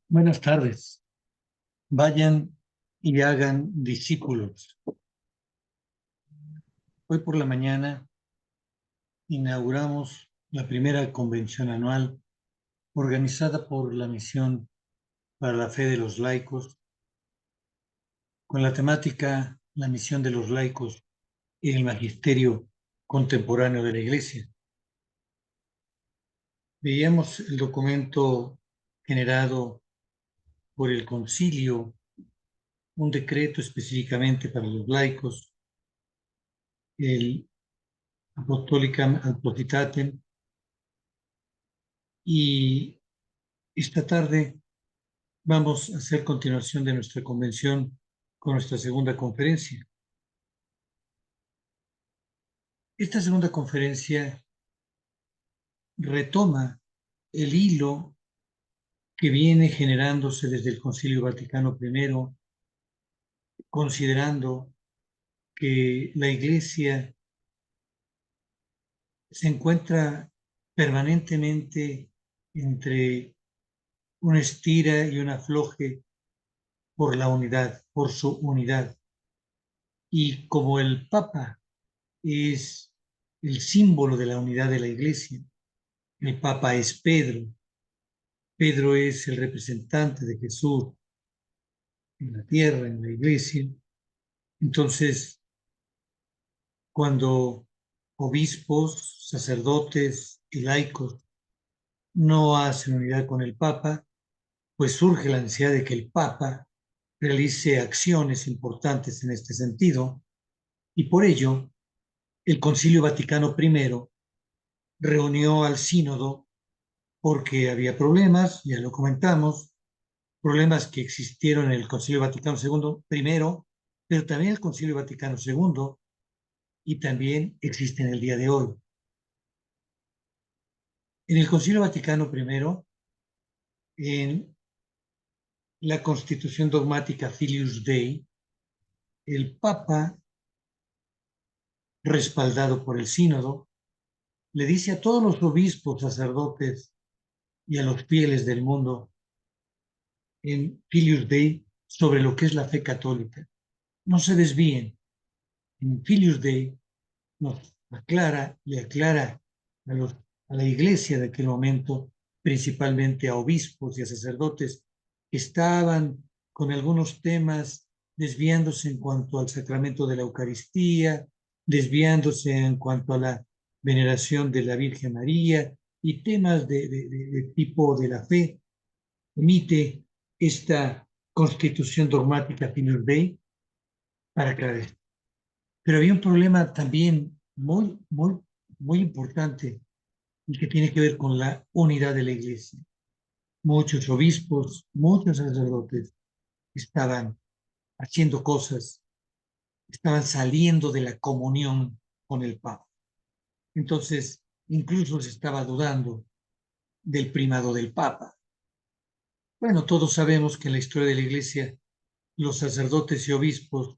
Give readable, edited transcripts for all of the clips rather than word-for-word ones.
Buenas tardes. Vayan y hagan discípulos. Hoy por la mañana inauguramos la primera convención anual organizada por la Misión para la Fe de los Laicos, con la temática La misión de los laicos y el magisterio contemporáneo de la Iglesia. Veíamos el documento generado por el Concilio, un decreto específicamente para los laicos, el Apostolicam Advocitatem, y esta tarde vamos a hacer continuación de nuestra convención con nuestra segunda conferencia. Esta segunda conferencia retoma el hilo que viene generándose desde el Concilio Vaticano I, considerando que la Iglesia se encuentra permanentemente entre una estira y un afloje por la unidad, por su unidad. Y como el Papa es el símbolo de la unidad de la Iglesia, el Papa es Pedro. Pedro es el representante de Jesús en la tierra, en la Iglesia. Entonces, cuando obispos, sacerdotes y laicos no hacen unidad con el Papa, pues surge la necesidad de que el Papa realice acciones importantes en este sentido, y por ello el Concilio Vaticano I reunió al sínodo porque había problemas, ya lo comentamos, problemas que existieron en el Concilio Vaticano II primero, pero también el Concilio Vaticano II, y también existen el día de hoy. En el Concilio Vaticano I, en la Constitución dogmática Filius Dei, el Papa, respaldado por el Sínodo, le dice a todos los obispos, sacerdotes y a los fieles del mundo en Filius Dei sobre lo que es la fe católica. No se desvíen. En Filius Dei nos aclara y aclara a la iglesia de aquel momento, principalmente a obispos y a sacerdotes, que estaban con algunos temas desviándose en cuanto al sacramento de la Eucaristía, desviándose en cuanto a la veneración de la Virgen María y temas de tipo de la fe. Emite esta constitución dogmática Filius Dei para aclarar. Pero había un problema también muy importante y que tiene que ver con la unidad de la Iglesia. Muchos obispos, muchos sacerdotes estaban haciendo cosas, estaban saliendo de la comunión con el Papa. Entonces, incluso se estaba dudando del primado del Papa. Bueno, todos sabemos que en la historia de la Iglesia los sacerdotes y obispos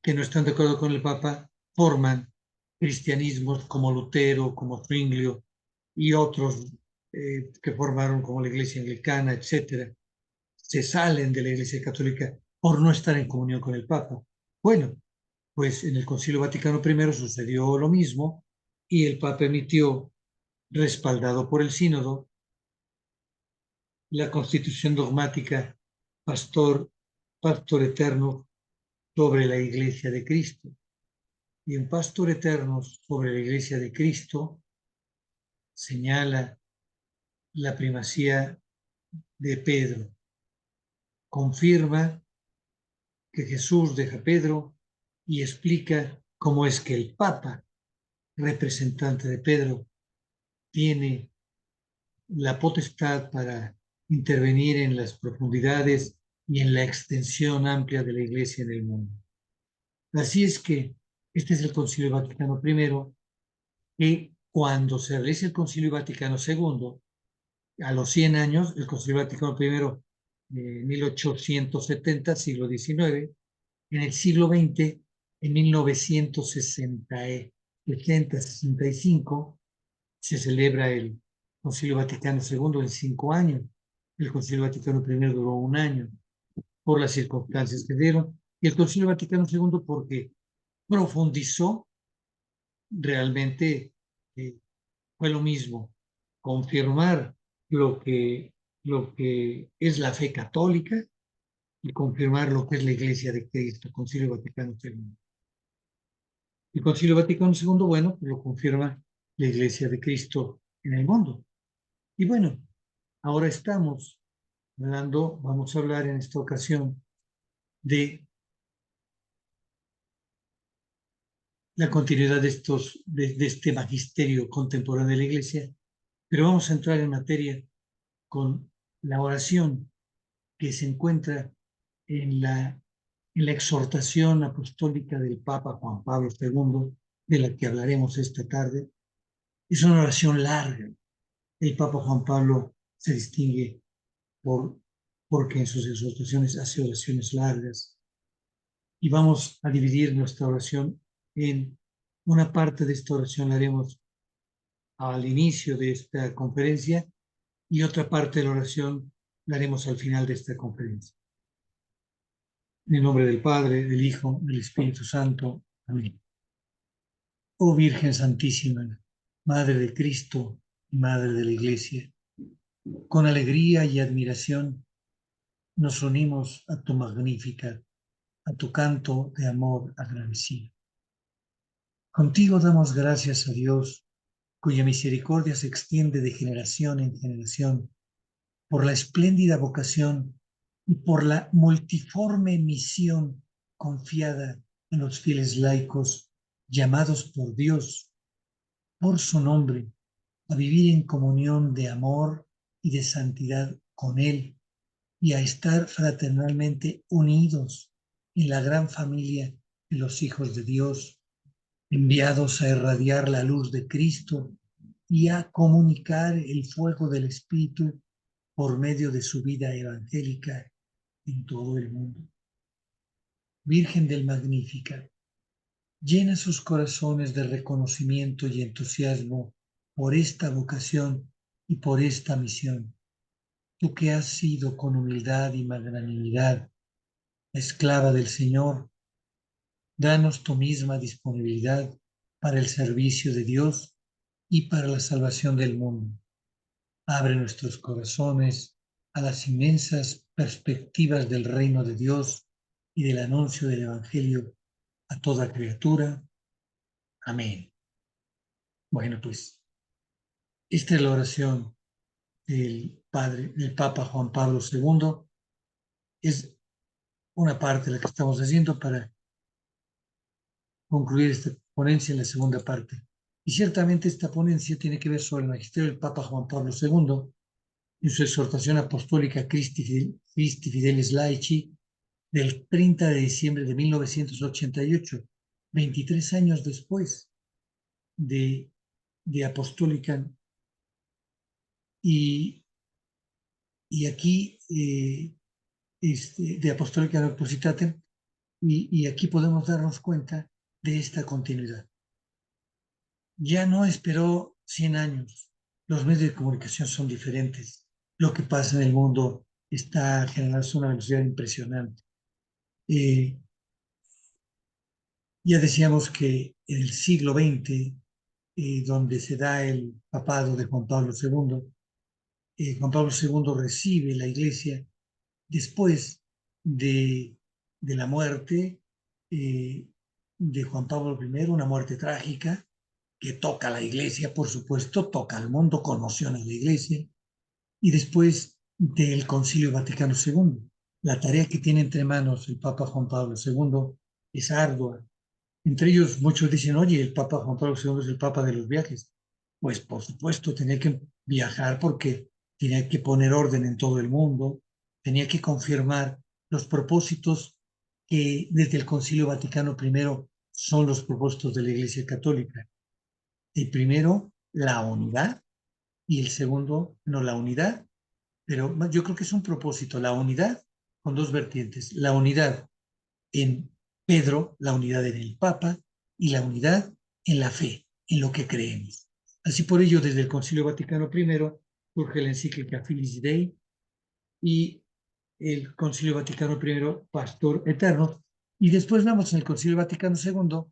que no están de acuerdo con el Papa forman cristianismos como Lutero, como Zwinglio y otros que formaron como la Iglesia Anglicana, etcétera. Se salen de la Iglesia Católica por no estar en comunión con el Papa. Bueno, pues en el Concilio Vaticano I sucedió lo mismo y el Papa emitió, respaldado por el Sínodo, la Constitución dogmática Pastor Eterno sobre la Iglesia de Cristo. Y en Pastor Eterno sobre la Iglesia de Cristo señala la primacía de Pedro. Confirma que Jesús deja a Pedro y explica cómo es que el Papa, representante de Pedro, tiene la potestad para intervenir en las profundidades y en la extensión amplia de la Iglesia en el mundo. Así es que este es el Concilio Vaticano I, que cuando se realiza el Concilio Vaticano II, a los 100 años, el Concilio Vaticano I, 1870, siglo XIX, en el siglo XX, en 1960, 60, 65, se celebra el Concilio Vaticano II en 5 años. El Concilio Vaticano I duró 1 año por las circunstancias que dieron. Y el Concilio Vaticano II porque profundizó realmente, eh, fue lo mismo, confirmar lo que, lo que es la fe católica y confirmar lo que es la Iglesia de Cristo, Concilio Vaticano II. El Concilio Vaticano II, bueno, pues lo confirma la Iglesia de Cristo en el mundo. Y bueno, ahora estamos hablando, vamos a hablar en esta ocasión de la continuidad de este magisterio contemporáneo de la Iglesia, pero vamos a entrar en materia con la oración que se encuentra en la exhortación apostólica del Papa Juan Pablo II, de la que hablaremos esta tarde. Es una oración larga. El Papa Juan Pablo se distingue porque en sus exhortaciones hace oraciones largas. Y vamos a dividir nuestra oración en una parte de esta oración la haremos al inicio de esta conferencia y otra parte de la oración la haremos al final de esta conferencia. En el nombre del Padre, del Hijo, del Espíritu Santo. Amén. Oh Virgen Santísima, Madre de Cristo y Madre de la Iglesia, con alegría y admiración nos unimos a tu magnífica, a tu canto de amor agradecido. Contigo damos gracias a Dios, cuya misericordia se extiende de generación en generación, por la espléndida vocación y por la multiforme misión confiada en los fieles laicos llamados por Dios, por su nombre, a vivir en comunión de amor y de santidad con Él y a estar fraternalmente unidos en la gran familia de los hijos de Dios, enviados a irradiar la luz de Cristo y a comunicar el fuego del Espíritu por medio de su vida evangélica en todo el mundo. Virgen del Magnífica, llena sus corazones de reconocimiento y entusiasmo por esta vocación y por esta misión. Tú que has sido con humildad y magnanimidad esclava del Señor, danos tu misma disponibilidad para el servicio de Dios y para la salvación del mundo. Abre nuestros corazones a las inmensas perspectivas del reino de Dios y del anuncio del Evangelio a toda criatura. Amén. Bueno, pues esta es la oración del Papa Juan Pablo II. Es una parte de la que estamos haciendo para concluir esta ponencia en la segunda parte. Y ciertamente esta ponencia tiene que ver sobre el magisterio del Papa Juan Pablo II en su exhortación apostólica Christi Fidelis Laici del 30 de diciembre de 1988, 23 años después de Apostólica. Y aquí, de Apostólica Depositatem, y aquí podemos darnos cuenta de esta continuidad. Ya no esperó 100 años. Los medios de comunicación son diferentes. Lo que pasa en el mundo está generando una velocidad impresionante. Ya decíamos que en el siglo XX, donde se da el papado de Juan Pablo II, Juan Pablo II recibe la Iglesia después de la muerte eh, de Juan Pablo I, una muerte trágica que toca a la Iglesia, por supuesto, toca al mundo, conmociona a la Iglesia, y después del Concilio Vaticano II. La tarea que tiene entre manos el Papa Juan Pablo II es ardua. Entre ellos muchos dicen, oye, el Papa Juan Pablo II es el Papa de los viajes. Pues por supuesto tenía que viajar porque tenía que poner orden en todo el mundo, tenía que confirmar los propósitos que desde el Concilio Vaticano I son los propósitos de la Iglesia Católica. El primero, la unidad, y el segundo, no la unidad, pero yo creo que es un propósito, la unidad con dos vertientes, la unidad en Pedro, la unidad en el Papa y la unidad en la fe, en lo que creemos. Así por ello, desde el Concilio Vaticano I surge la encíclica Filis Dei y el Concilio Vaticano I, Pastor Eterno, y después vemos en el Concilio Vaticano II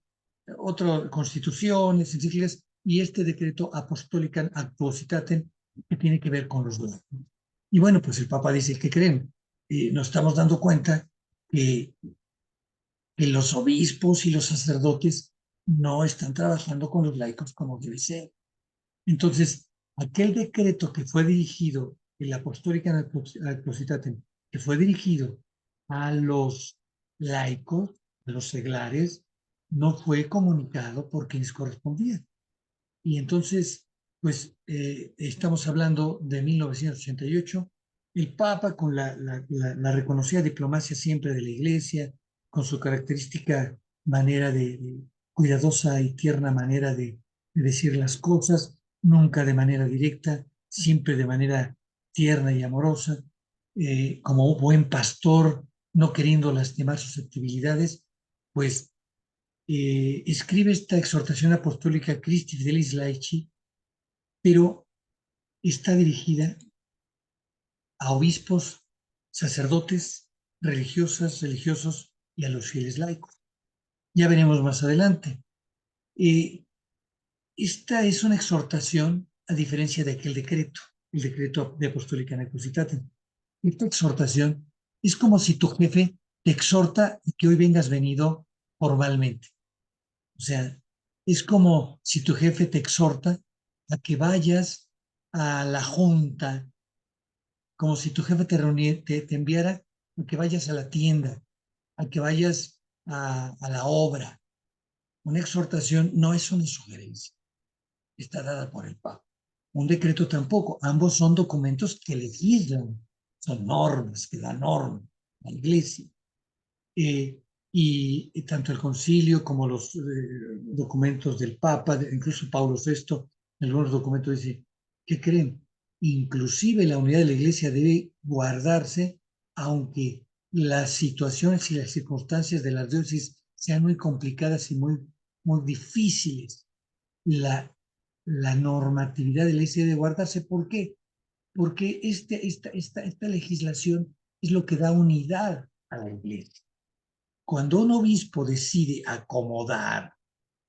otras constituciones, encíclicas, y este decreto Apostolicam Actuositatem, que tiene que ver con los laicos. Y bueno, pues el Papa dice, ¿qué creen? Nos estamos dando cuenta que, que los obispos y los sacerdotes no están trabajando con los laicos como debe ser. Entonces, aquel decreto que fue dirigido, el Apostolicam Actuositatem, que fue dirigido a los laicos, a los seglares, no fue comunicado por quienes correspondían. Y entonces, pues estamos hablando de 1988, el Papa con la reconocida diplomacia siempre de la Iglesia, con su característica manera cuidadosa y tierna manera de decir las cosas, nunca de manera directa, siempre de manera tierna y amorosa, como un buen pastor, no queriendo lastimar susceptibilidades, pues escribe esta exhortación apostólica Christi Fidelis Laici, pero está dirigida a obispos, sacerdotes, religiosas, religiosos y a los fieles laicos. Ya veremos más adelante. Esta es una exhortación a diferencia de aquel decreto, el decreto de Apostólica Necositatem. Esta exhortación es como si tu jefe te exhorta y que hoy vengas venido formalmente. O sea, es como si tu jefe te exhorta a que vayas a la junta, como si tu jefe te enviara a que vayas a la tienda, a que vayas a la obra. Una exhortación no es una sugerencia, está dada por el Papa. Un decreto tampoco, ambos son documentos que legislan, son normas, que dan norma a la Iglesia. Y tanto el concilio como los documentos del Papa, incluso Pablo VI, en algunos documentos dice, ¿qué creen? Inclusive la unidad de la Iglesia debe guardarse, aunque las situaciones y las circunstancias de las diócesis sean muy complicadas y muy difíciles. La normatividad de la Iglesia debe guardarse. ¿Por qué? Porque esta legislación es lo que da unidad a la Iglesia. Cuando un obispo decide acomodar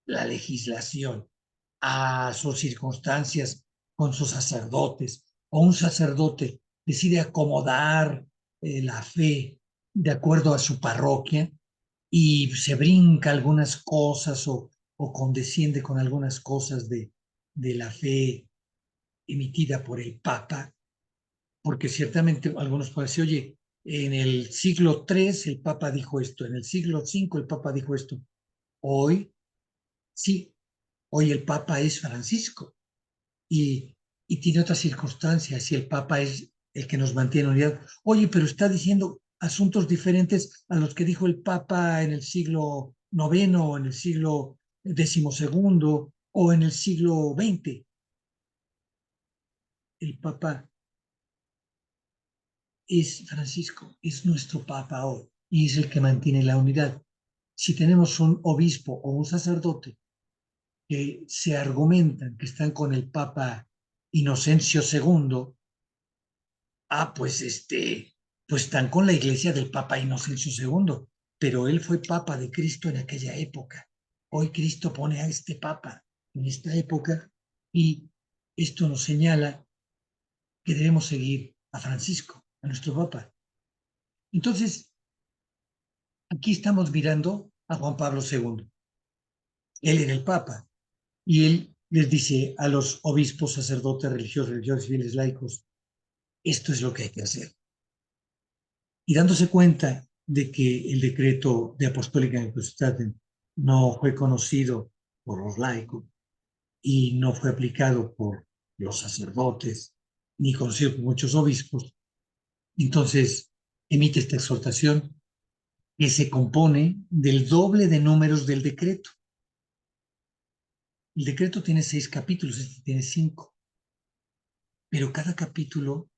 la legislación a sus circunstancias con sus sacerdotes, o un sacerdote decide acomodar la fe de acuerdo a su parroquia y se brinca algunas cosas o condesciende con algunas cosas de la fe emitida por el Papa, porque ciertamente algunos pueden decir, oye, en el siglo III el Papa dijo esto, en el siglo V el Papa dijo esto. Hoy, sí, hoy el Papa es Francisco y tiene otras circunstancias y el Papa es el que nos mantiene unidad. Oye, pero está diciendo asuntos diferentes a los que dijo el Papa en el siglo IX o en el siglo XII o en el siglo XX. El Papa es Francisco, es nuestro Papa hoy y es el que mantiene la unidad. Si tenemos un obispo o un sacerdote que se argumentan que están con el Papa Inocencio II, pues están con la iglesia del Papa Inocencio II, pero él fue Papa de Cristo en aquella época. Hoy Cristo pone a este Papa en esta época y esto nos señala que debemos seguir a Francisco, a nuestro Papa. Entonces, aquí estamos mirando a Juan Pablo II. Él era el Papa y él les dice a los obispos, sacerdotes, religiosos, civiles, laicos, esto es lo que hay que hacer. Y dándose cuenta de que el decreto de Apostólica Necositatem no fue conocido por los laicos y no fue aplicado por los sacerdotes, ni conocido por muchos obispos, entonces emite esta exhortación que se compone del doble de números del decreto. El decreto tiene 6 capítulos, este tiene 5, pero cada capítulo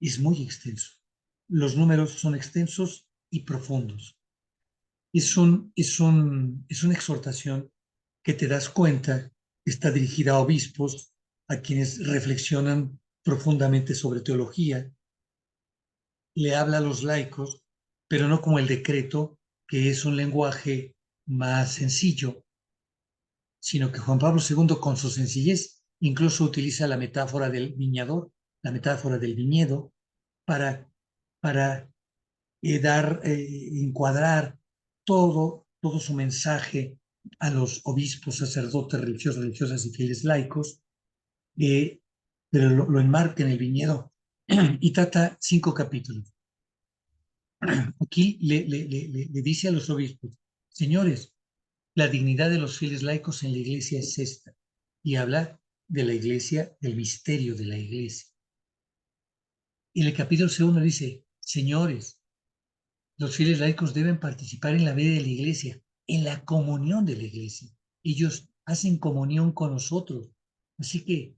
es muy extenso. Los números son extensos y profundos. Es una exhortación que te das cuenta está dirigida a obispos, a quienes reflexionan profundamente sobre teología. Le habla a los laicos, pero no como el decreto, que es un lenguaje más sencillo, sino que Juan Pablo II, con su sencillez, incluso utiliza la metáfora del viñador, la metáfora del viñedo, para, para encuadrar todo su mensaje a los obispos, sacerdotes, religiosos, religiosas y fieles laicos, pero lo enmarca en el viñedo y trata 5 capítulos. Aquí le dice a los obispos: señores, la dignidad de los fieles laicos en la iglesia es esta, y habla de la iglesia, del misterio de la iglesia. Y en el capítulo 2 dice: señores, los fieles laicos deben participar en la vida de la iglesia, en la comunión de la iglesia. Ellos hacen comunión con nosotros. Así que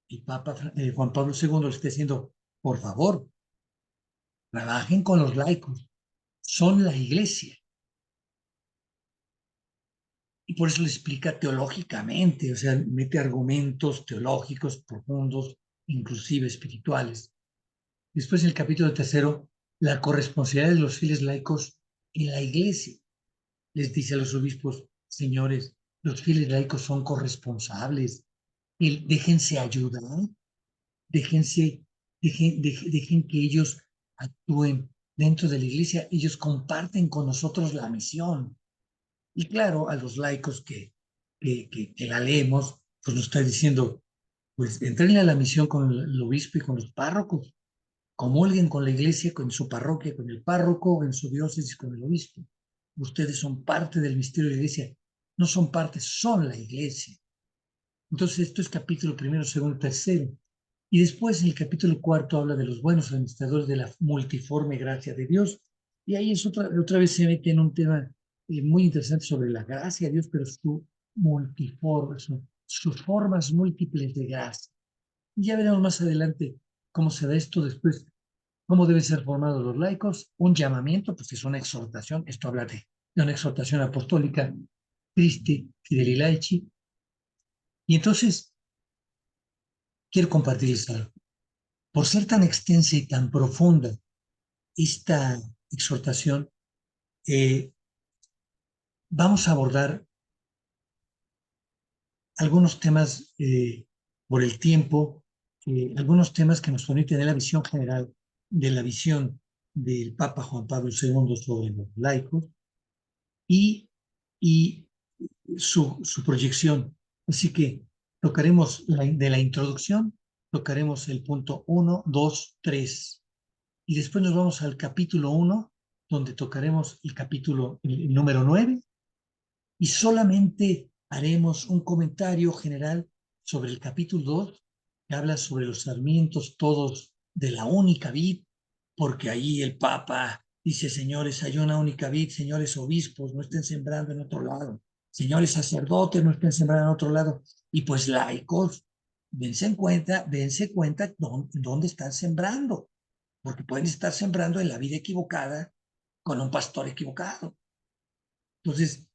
el Papa Juan Pablo II le está diciendo: por favor, trabajen con los laicos, son la iglesia. Y por eso le explica teológicamente, o sea, mete argumentos teológicos profundos, inclusive espirituales. Después, en el capítulo 3, la corresponsabilidad de los fieles laicos en la iglesia. Les dice a los obispos: señores, los fieles laicos son corresponsables, déjense ayudar, dejen que ellos actúen dentro de la iglesia, ellos comparten con nosotros la misión. Y claro, a los laicos que la leemos, pues nos está diciendo: pues entren a la misión con el obispo y con los párrocos, comulguen con la iglesia, con su parroquia, con el párroco, en su diócesis, con el obispo. Ustedes son parte del misterio de la iglesia, no son parte, son la iglesia. Entonces, esto es capítulo 1, 2, 3. Y después, en el capítulo 4, habla de los buenos administradores de la multiforme gracia de Dios. Y ahí es otra vez se mete en un tema muy interesante sobre la gracia de Dios, pero su multiforme, sus formas múltiples de gracia. Y ya veremos más adelante cómo se da esto después, cómo deben ser formados los laicos, un llamamiento, pues es una exhortación, esto habla de una exhortación apostólica, Christi Fideli Laici. Y entonces quiero compartirles algo. Por ser tan extensa y tan profunda esta exhortación, vamos a abordar algunos temas por el tiempo, algunos temas que nos permiten tener la visión general de la visión del Papa Juan Pablo II sobre los laicos y, y su proyección. Así que tocaremos de la introducción, tocaremos el punto 1, 2, 3. Y después nos vamos al capítulo 1, donde tocaremos el número 9, y solamente haremos un comentario general sobre el capítulo 2, que habla sobre los sarmientos todos de la única vid, porque ahí el Papa dice: señores, hay una única vid, señores obispos, no estén sembrando en otro lado, señores sacerdotes, no estén sembrando en otro lado, y pues laicos, dense cuenta dónde están sembrando, porque pueden estar sembrando en la vida equivocada con un pastor equivocado. Entonces,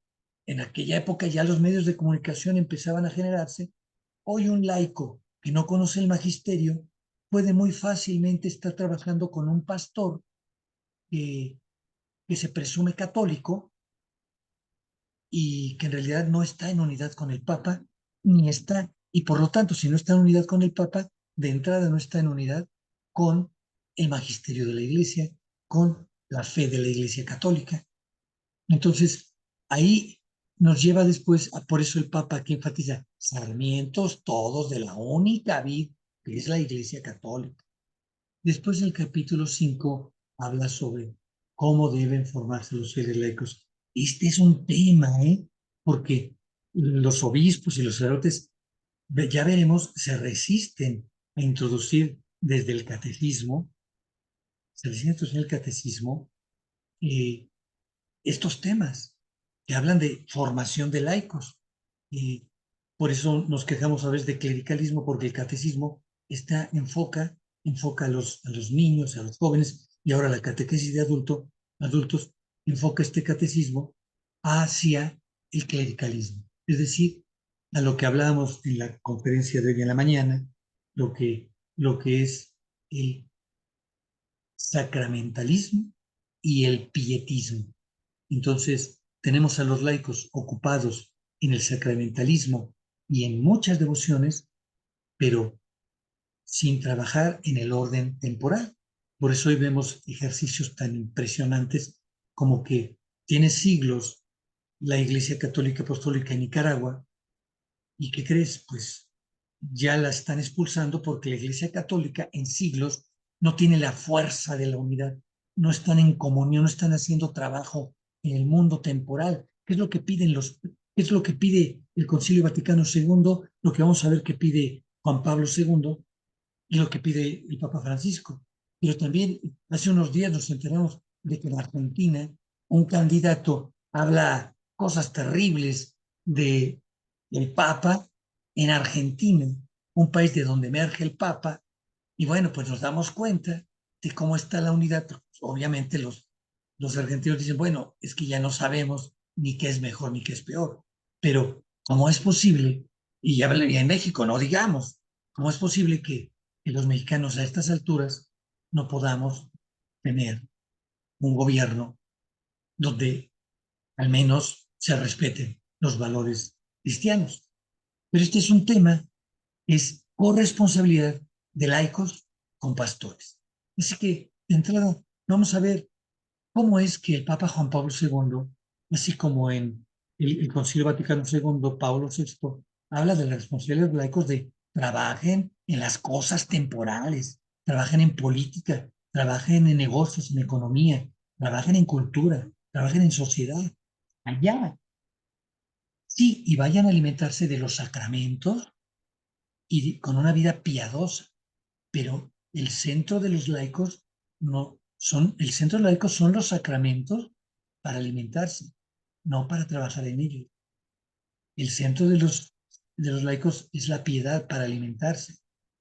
en aquella época ya los medios de comunicación empezaban a generarse. Hoy un laico que no conoce el magisterio puede muy fácilmente estar trabajando con un pastor que, que se presume católico y que en realidad no está en unidad con el Papa, y por lo tanto, si no está en unidad con el Papa, de entrada no está en unidad con el magisterio de la Iglesia, con la fe de la Iglesia católica. Entonces, ahí nos lleva después, por eso el Papa aquí enfatiza: sarmientos todos de la única vid, que es la Iglesia Católica. Después el capítulo 5 habla sobre cómo deben formarse los fieles laicos. Este es un tema, porque los obispos y los sacerdotes, ya veremos, se resisten a introducir desde el catecismo, eh, estos temas que hablan de formación de laicos. Y por eso nos quejamos a veces de clericalismo, porque el catecismo enfoca a los niños, a los jóvenes, y ahora la catequesis de adultos enfoca este catecismo hacia el clericalismo. Es decir, a lo que hablábamos en la conferencia de hoy en la mañana, lo que es el sacramentalismo y el pietismo. Entonces, tenemos a los laicos ocupados en el sacramentalismo y en muchas devociones, pero sin trabajar en el orden temporal. Por eso hoy vemos ejercicios tan impresionantes como que tiene siglos la Iglesia Católica Apostólica en Nicaragua. ¿Y qué crees? Pues ya la están expulsando porque la Iglesia Católica en siglos no tiene la fuerza de la unidad, no están en comunión, no están haciendo trabajo en el mundo temporal. ¿Qué es lo que piden qué es lo que pide el Concilio Vaticano II? Lo que vamos a ver que pide Juan Pablo II y lo que pide el Papa Francisco. Pero también hace unos días nos enteramos de que en Argentina un candidato habla cosas terribles de el Papa en Argentina, un país de donde emerge el Papa, y bueno, pues nos damos cuenta de cómo está la unidad. Obviamente los argentinos dicen, bueno, es que ya no sabemos ni qué es mejor ni qué es peor, pero ¿cómo es posible? Y ya en México, no digamos, ¿cómo es posible que los mexicanos a estas alturas no podamos tener un gobierno donde al menos se respeten los valores cristianos? Pero este es un tema, es corresponsabilidad de laicos con pastores. Así que, de entrada, vamos a ver cómo es que el Papa Juan Pablo II, así como en el Concilio Vaticano II, Pablo VI, habla de la responsabilidad de los laicos de trabajen en las cosas temporales, trabajen en política, trabajen en negocios, en economía, trabajen en cultura, trabajen en sociedad, allá. Sí, y vayan a alimentarse de los sacramentos y con una vida piadosa, pero el centro de los laicos no son, el centro de los laicos son los sacramentos para alimentarse, no para trabajar en ellos. El centro de los laicos es la piedad para alimentarse,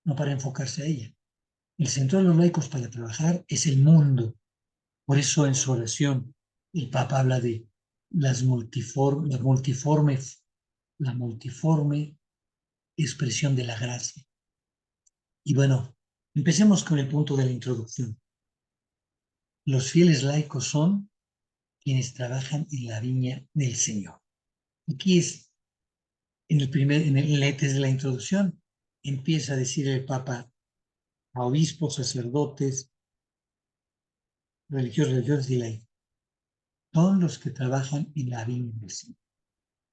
no para enfocarse a ella. El centro de los laicos para trabajar es el mundo. Por eso en su oración el Papa habla de la multiforme expresión de la gracia. Y bueno, empecemos con el punto de la introducción. Los fieles laicos son quienes trabajan en la viña del Señor. Aquí es, desde la introducción, empieza a decir el Papa a obispos, sacerdotes, religiosos y laicos. Son los que trabajan en la viña del Señor.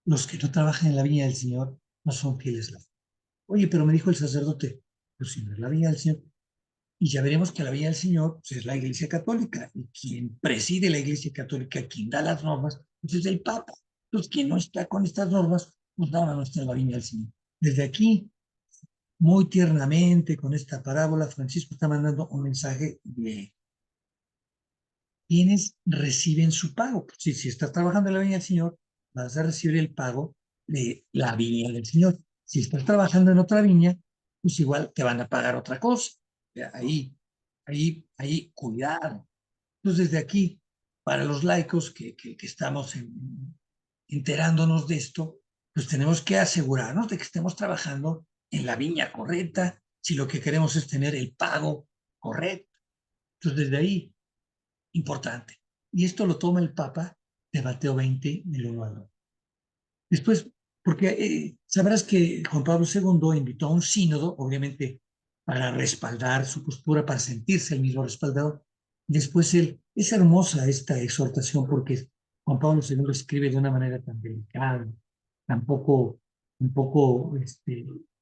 Los que no trabajan en la viña del Señor no son fieles laicos. Oye, pero me dijo el sacerdote, pues si no es la viña del Señor. Y ya veremos que la viña del Señor pues, es la Iglesia Católica. Y quien preside la Iglesia Católica, quien da las normas, pues es el Papa. Entonces, quien no está con estas normas, pues nada, no está en la viña del Señor. Desde aquí, muy tiernamente, con esta parábola, Francisco está mandando un mensaje de quienes reciben su pago. Pues, si estás trabajando en la viña del Señor, vas a recibir el pago de la viña del Señor. Si estás trabajando en otra viña, pues igual te van a pagar otra cosa. Cuidado. Entonces, desde aquí, para los laicos que estamos enterándonos de esto, pues tenemos que asegurarnos de que estemos trabajando en la viña correcta, si lo que queremos es tener el pago correcto. Entonces, desde ahí, importante. Y esto lo toma el Papa de Mateo 20, del 1 al 2. Después, porque sabrás que Juan Pablo II invitó a un sínodo, obviamente para respaldar su postura, para sentirse el mismo respaldado. Después es hermosa esta exhortación porque Juan Pablo II escribe de una manera tan delicada, un poco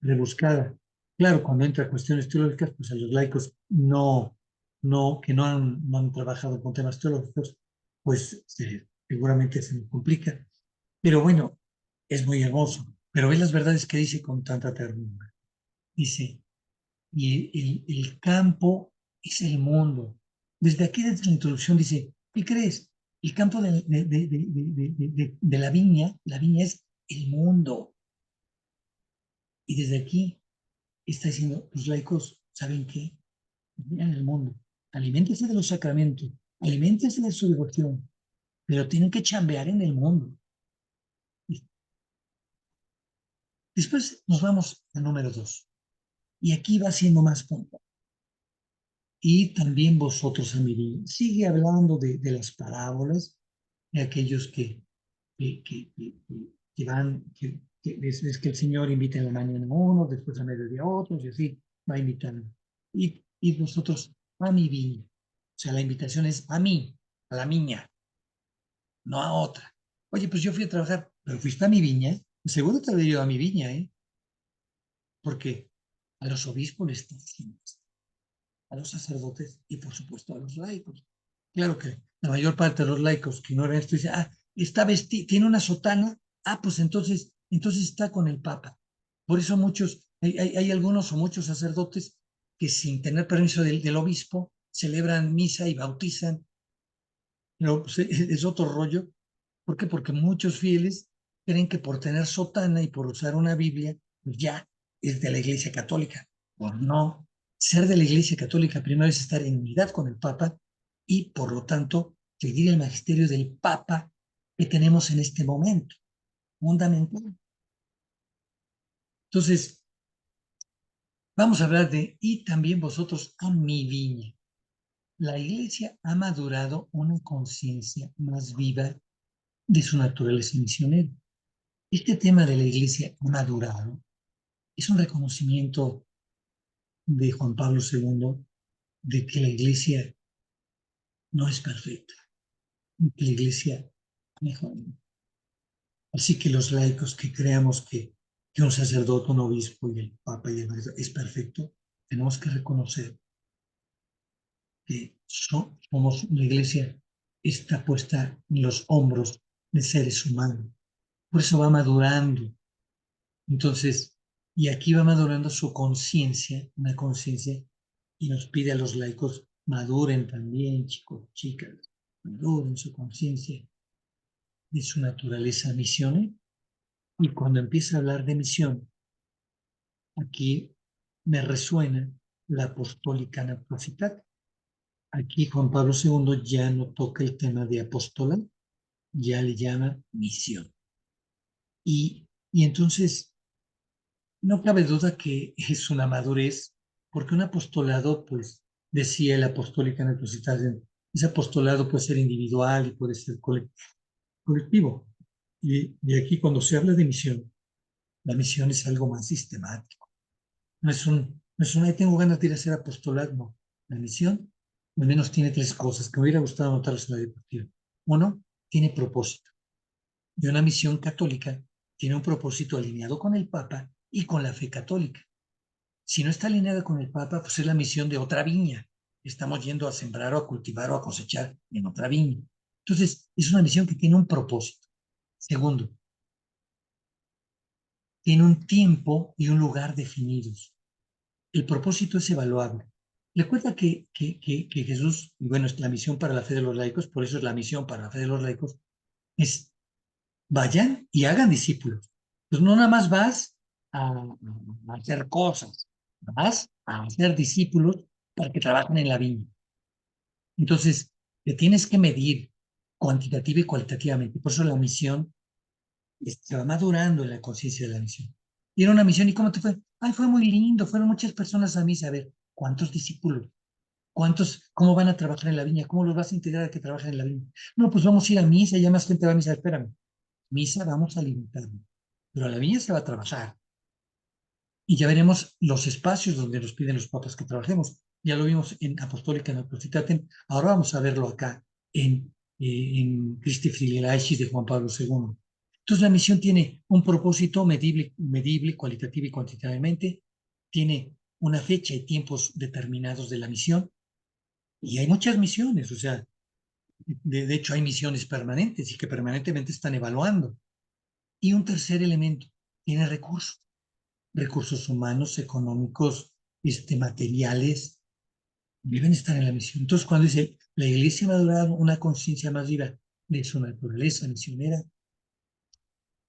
rebuscada. Claro, cuando entra a cuestiones teológicas, pues a los laicos que no han trabajado con temas teológicos, pues seguramente se les complica. Pero bueno, es muy hermoso. Pero ve las verdades que dice con tanta ternura. Dice, y el campo es el mundo. Desde aquí, desde la introducción, dice, ¿qué crees? El campo de la viña es el mundo. Y desde aquí está diciendo, los laicos, ¿saben qué? Vivan el mundo. Aliméntense de los sacramentos, aliméntense de su devoción, pero tienen que chambear en el mundo. Después nos vamos al número 2. Y aquí va siendo más puntual. Y también vosotros a mi viña. Sigue hablando de las parábolas, de aquellos que van, es que el Señor invita en la mañana a uno, después a mediodía a otros, y así va invitando. Y vosotros a mi viña. O sea, la invitación es a mí, a la miña, no a otra. Oye, pues yo fui a trabajar, pero fuiste a mi viña. Seguro te habría ido a mi viña, ¿eh? Porque a los obispos les está diciendo esto, a los sacerdotes y por supuesto a los laicos. Claro que la mayor parte de los laicos que ignoran esto dice, está vestido, tiene una sotana, pues entonces está con el Papa. Por eso hay algunos o muchos sacerdotes que sin tener permiso del obispo celebran misa y bautizan. Pero pues, es otro rollo. ¿Por qué? Porque muchos fieles creen que por tener sotana y por usar una Biblia, pues ya es de la Iglesia Católica. Pues no. Ser de la Iglesia Católica primero es estar en unidad con el Papa y, por lo tanto, seguir el magisterio del Papa que tenemos en este momento. Fundamental. Entonces, vamos a hablar y también vosotros a mi viña. La Iglesia ha madurado una conciencia más viva de su naturaleza misionera. Este tema de la Iglesia ha madurado es un reconocimiento de Juan Pablo II de que la Iglesia no es perfecta, que la Iglesia mejor. Así que los laicos que creamos que un sacerdote, un obispo y el Papa y el Maestro es perfecto, tenemos que reconocer que somos la Iglesia está puesta en los hombros de seres humanos. Por eso va madurando. Entonces, y aquí va madurando su conciencia, una conciencia, y nos pide a los laicos, maduren también, chicos, chicas, maduren su conciencia de su naturaleza misionera. Y cuando empieza a hablar de misión, aquí me resuena la apostólica naprofitat. Aquí Juan Pablo II ya no toca el tema de apostolado, ya le llama misión. Y entonces no cabe duda que es una madurez, porque un apostolado, pues, decía el apostólica naprofitat, ese apostolado puede ser individual y puede ser colectivo. Y aquí cuando se habla de misión, la misión es algo más sistemático. No es tengo ganas de ir a hacer apostolado, no. La misión al menos tiene tres cosas que me hubiera gustado anotarlas en la diapositiva. Uno, tiene propósito. Y una misión católica tiene un propósito alineado con el Papa y con la fe católica. Si no está alineada con el Papa, pues es la misión de otra viña. Estamos yendo a sembrar o a cultivar o a cosechar en otra viña. Entonces, es una misión que tiene un propósito. Segundo, tiene un tiempo y un lugar definidos. El propósito es evaluable. Recuerda que Jesús, y bueno, es la misión para la fe de los laicos, por eso es la misión para la fe de los laicos, es vayan y hagan discípulos. Pues no nada más vas a hacer cosas, vas a hacer discípulos para que trabajen en la viña. Entonces, te tienes que medir cuantitativa y cualitativamente. Por eso la misión se va madurando en la conciencia de la misión. Y era una misión, ¿y cómo te fue? Ay, fue muy lindo, fueron muchas personas a misa. A ver, ¿cuántos discípulos? ¿Cómo van a trabajar en la viña? ¿Cómo los vas a integrar a que trabajen en la viña? No, pues vamos a ir a misa, ya más gente va a misa. Espérame, misa vamos a limitarnos, pero a la viña se va a trabajar. Y ya veremos los espacios donde nos piden los papas que trabajemos. Ya lo vimos en Apostólica Naprofitatem, ahora vamos a verlo acá en Christi Filii de Juan Pablo II. Entonces la misión tiene un propósito medible, cualitativo y cuantitativamente, tiene una fecha y tiempos determinados de la misión, y hay muchas misiones, o sea, de hecho hay misiones permanentes y que permanentemente están evaluando. Y un tercer elemento, tiene recursos humanos, económicos, materiales, deben estar en la misión. Entonces, cuando dice, la iglesia ha madurado una conciencia más viva de su naturaleza misionera,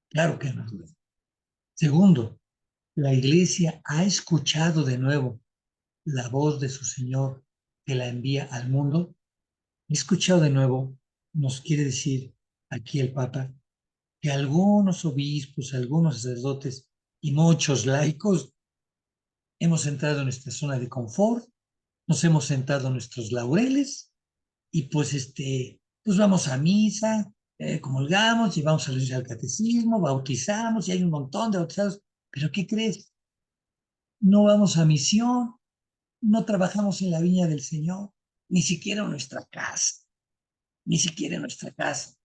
claro que ha madurado. Segundo, la iglesia ha escuchado de nuevo la voz de su Señor que la envía al mundo. He escuchado de nuevo, nos quiere decir aquí el Papa, que algunos obispos, algunos sacerdotes Y muchos laicos hemos entrado en nuestra zona de confort, nos hemos sentado en nuestros laureles y pues pues vamos a misa, comulgamos, llevamos a los niños al catecismo, bautizamos y hay un montón de bautizados. Pero ¿qué crees? No vamos a misión, no trabajamos en la viña del Señor, ni siquiera en nuestra casa, ni siquiera en nuestra casa.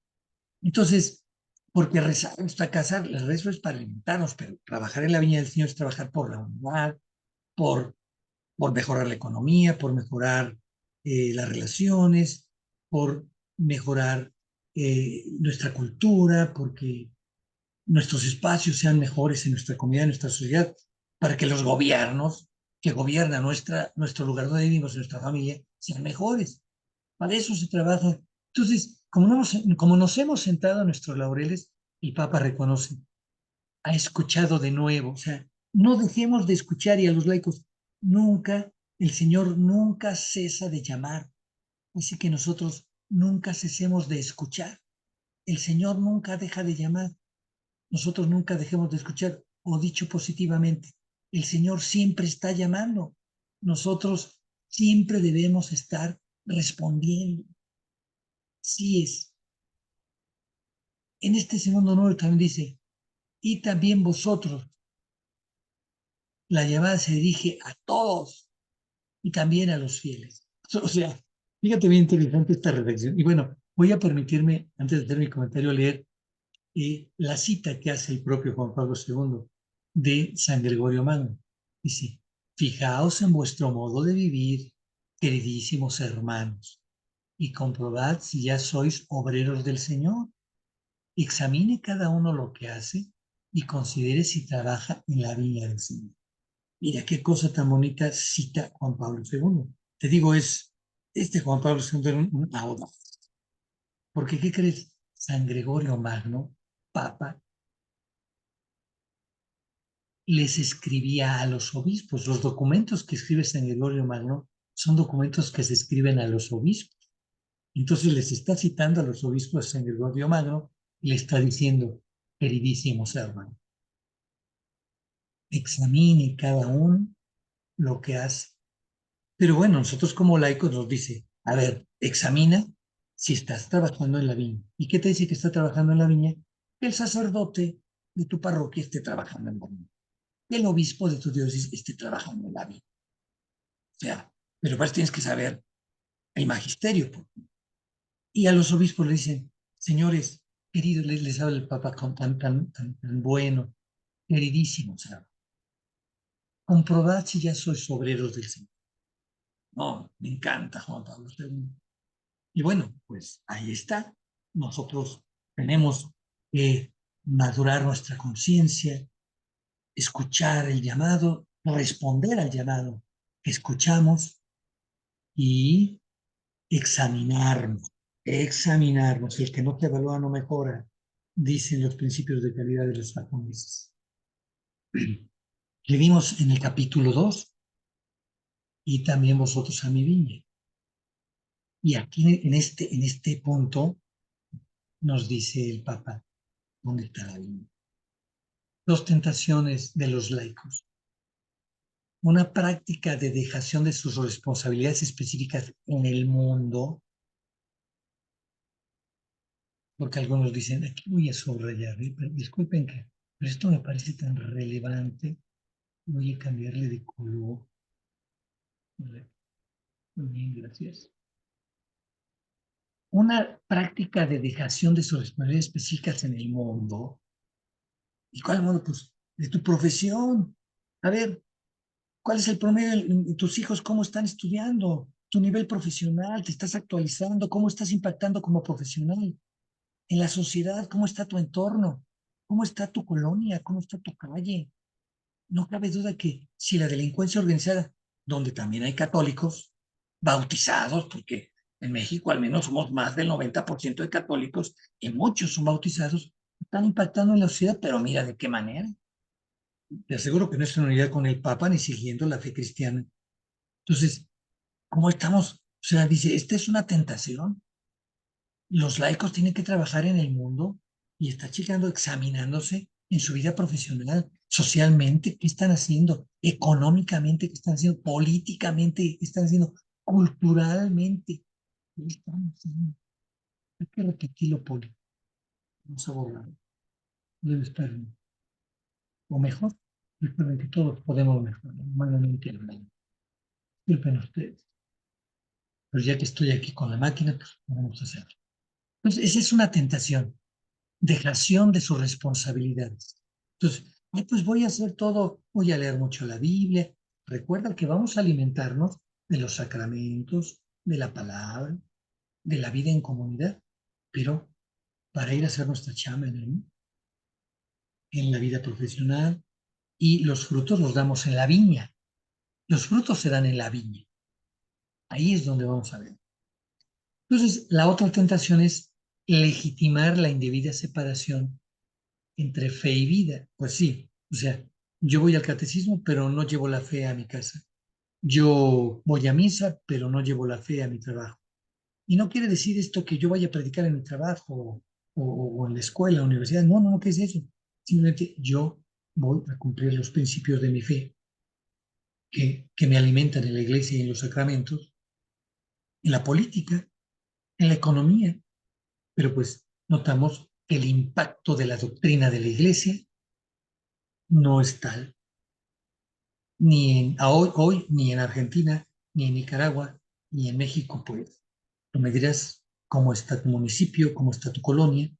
Entonces, porque rezar en nuestra casa, el rezo es para alimentarnos, pero trabajar en la viña del Señor es trabajar por la unidad, por, por mejorar la economía, por mejorar las relaciones, por mejorar nuestra cultura, porque nuestros espacios sean mejores en nuestra comunidad, en nuestra sociedad, para que los gobiernos que gobiernan nuestro lugar donde vivimos, nuestra familia, sean mejores. Para eso se trabaja. Entonces, como nos hemos sentado en nuestros laureles, el Papa reconoce, ha escuchado de nuevo. O sea, no dejemos de escuchar y a los laicos, nunca, el Señor nunca cesa de llamar. Así que nosotros nunca cesemos de escuchar. El Señor nunca deja de llamar. Nosotros nunca dejemos de escuchar, o dicho positivamente, el Señor siempre está llamando. Nosotros siempre debemos estar respondiendo. Sí es. En este segundo número también dice, y también vosotros. La llamada se dirige a todos y también a los fieles. O sea, fíjate bien interesante esta redacción. Y bueno, voy a permitirme, antes de hacer mi comentario, leer la cita que hace el propio Juan Pablo II de San Gregorio Magno. Dice, fijaos en vuestro modo de vivir, queridísimos hermanos, y comprobad si ya sois obreros del Señor. Examine cada uno lo que hace y considere si trabaja en la viña del Señor. Mira qué cosa tan bonita cita Juan Pablo II. Te digo, este Juan Pablo II era un audaz. Porque, ¿qué crees? San Gregorio Magno, Papa, les escribía a los obispos. Los documentos que escribe San Gregorio Magno son documentos que se escriben a los obispos. Entonces les está citando a los obispos de San Gregorio Magno y le está diciendo, queridísimos hermanos, examine cada uno lo que hace. Pero bueno, nosotros como laicos nos dice, a ver, examina si estás trabajando en la viña. ¿Y qué te dice que está trabajando en la viña? Que el sacerdote de tu parroquia esté trabajando en la viña. Que el obispo de tu diócesis esté trabajando en la viña. O sea, pero pues tienes que saber el magisterio. Y a los obispos le dicen, señores, queridos, les habla el Papa tan bueno, queridísimos, o sea, comprobad si ya sois obreros del Señor. No, me encanta Juan Pablo II. Y bueno, pues ahí está. Nosotros tenemos que madurar nuestra conciencia, escuchar el llamado, responder al llamado que escuchamos y examinarnos. Examinarnos. El que no te evalúa no mejora, dicen los principios de calidad de los japoneses. Le dimos en el capítulo 2 y también vosotros a mi viña. Y aquí en este punto nos dice el Papa, ¿dónde está la viña? Dos tentaciones de los laicos. Una práctica de dejación de sus responsabilidades específicas en el mundo, porque algunos dicen, aquí voy a subrayar, pero disculpen que, pero esto me parece tan relevante, voy a cambiarle de color. Muy bien, gracias. Una práctica de dejación de sus responsabilidades específicas en el mundo. ¿Y cuál mundo? Pues de tu profesión. A ver, ¿cuál es el promedio de tus hijos? ¿Cómo están estudiando? Tu nivel profesional, ¿te estás actualizando? ¿Cómo estás impactando como profesional? En la sociedad, ¿cómo está tu entorno? ¿Cómo está tu colonia? ¿Cómo está tu calle? No cabe duda que si la delincuencia organizada, donde también hay católicos bautizados, porque en México al menos somos más del 90% de católicos y muchos son bautizados, están impactando en la sociedad, pero mira de qué manera. Te aseguro que no es en unidad con el Papa ni siguiendo la fe cristiana. Entonces, ¿cómo estamos? O sea, dice, esta es una tentación. Los laicos tienen que trabajar en el mundo y está checando, examinándose en su vida profesional, socialmente, qué están haciendo, económicamente, qué están haciendo, políticamente, qué están haciendo, culturalmente, qué están haciendo. Hay que repetirlo, Poli. Vamos a borrar. Debe estar bien. O mejor, recuerden que todos podemos mejorar, humanamente hablando. Disculpen ustedes, pero ya que estoy aquí con la máquina, pues podemos hacerlo. Entonces, esa es una tentación, dejación de sus responsabilidades. Entonces, pues voy a hacer todo, voy a leer mucho la Biblia. Recuerda que vamos a alimentarnos de los sacramentos, de la palabra, de la vida en comunidad, pero para ir a hacer nuestra chamba en la vida profesional, y los frutos los damos en la viña. Los frutos se dan en la viña. Ahí es donde vamos a ver. Entonces, la otra tentación es legitimar la indebida separación entre fe y vida. Pues sí, o sea, yo voy al catecismo, pero no llevo la fe a mi casa. Yo voy a misa, pero no llevo la fe a mi trabajo. Y no quiere decir esto que yo vaya a predicar en mi trabajo o en la escuela, universidad. No, no, no, ¿qué es eso? Simplemente yo voy a cumplir los principios de mi fe que me alimentan en la iglesia y en los sacramentos, en la política, en la economía. Pero pues notamos que el impacto de la doctrina de la iglesia no es tal, hoy, ni en Argentina, ni en Nicaragua, ni en México, pues. Tú me dirás cómo está tu municipio, cómo está tu colonia.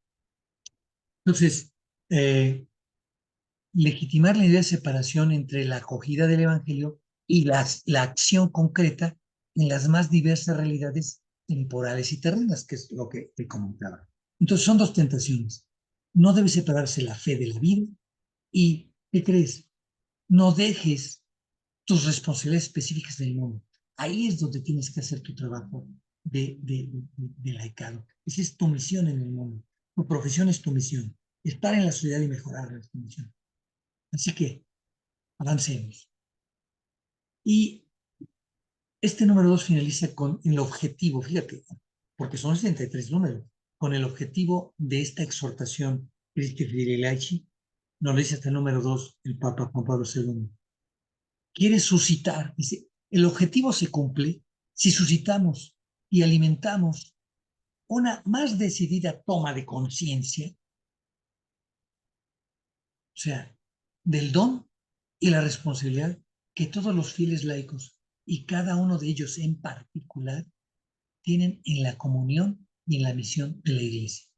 Entonces, eh, legitimar la idea de separación entre la acogida del Evangelio y la acción concreta en las más diversas realidades temporales y terrenas, que es lo que te comentaba. Entonces, son dos tentaciones. No debe separarse la fe de la vida y, ¿qué crees? No dejes tus responsabilidades específicas del mundo. Ahí es donde tienes que hacer tu trabajo de laicado. Esa es tu misión en el mundo. Tu profesión es tu misión. Estar en la sociedad y mejorar es tu misión. Así que avancemos. Y este número 2 finaliza con el objetivo, fíjate, porque son 63 números, con el objetivo de esta exhortación Christi Fidei Laici, nos lo dice hasta el número 2 el Papa Juan Pablo II. Quiere suscitar, dice, el objetivo se cumple si suscitamos y alimentamos una más decidida toma de conciencia, o sea, del don y la responsabilidad que todos los fieles laicos y cada uno de ellos en particular tienen en la comunión y en la misión de la Iglesia.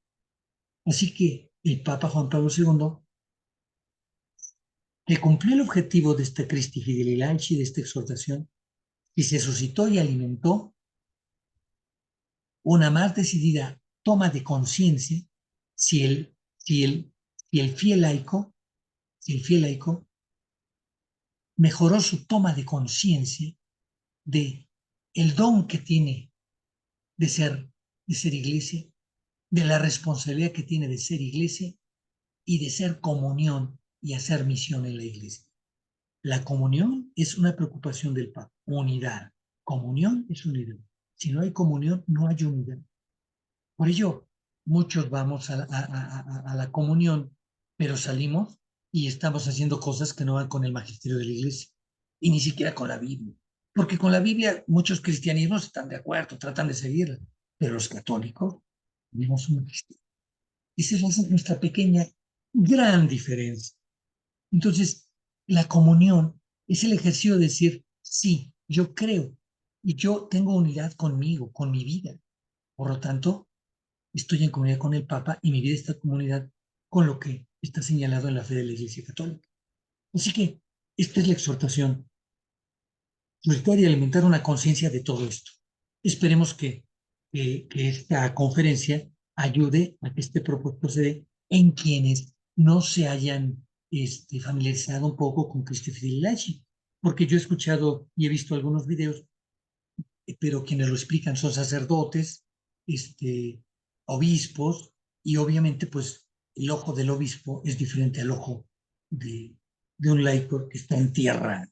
Así que el Papa Juan Pablo II, que cumplió el objetivo de esta Christi Fidei Laici, de esta exhortación, y se suscitó y alimentó una más decidida toma de conciencia si si el fiel laico, si el fiel laico mejoró su toma de conciencia de el don que tiene de ser iglesia, de la responsabilidad que tiene de ser iglesia y de ser comunión y hacer misión en la iglesia. La comunión es una preocupación del Papa. Unidad. Comunión es unidad. Si no hay comunión, no hay unidad. Por ello, muchos vamos a la comunión, pero salimos y estamos haciendo cosas que no van con el magisterio de la iglesia y ni siquiera con la Biblia. Porque con la Biblia muchos cristianismos están de acuerdo, tratan de seguirla, pero los católicos tenemos un magisterio. Esa es nuestra pequeña, gran diferencia. Entonces, la comunión es el ejercicio de decir, sí, yo creo y yo tengo unidad conmigo, con mi vida. Por lo tanto, estoy en comunidad con el Papa y mi vida está en comunidad con lo que está señalado en la fe de la Iglesia Católica. Así que esta es la exhortación, solicitar y alimentar una conciencia de todo esto. Esperemos que esta conferencia ayude a que este propósito se dé en quienes no se hayan familiarizado un poco con Cristo Fidei Laici, porque yo he escuchado y he visto algunos videos, pero quienes lo explican son sacerdotes, obispos, y obviamente pues el ojo del obispo es diferente al ojo de un laico que está en tierra,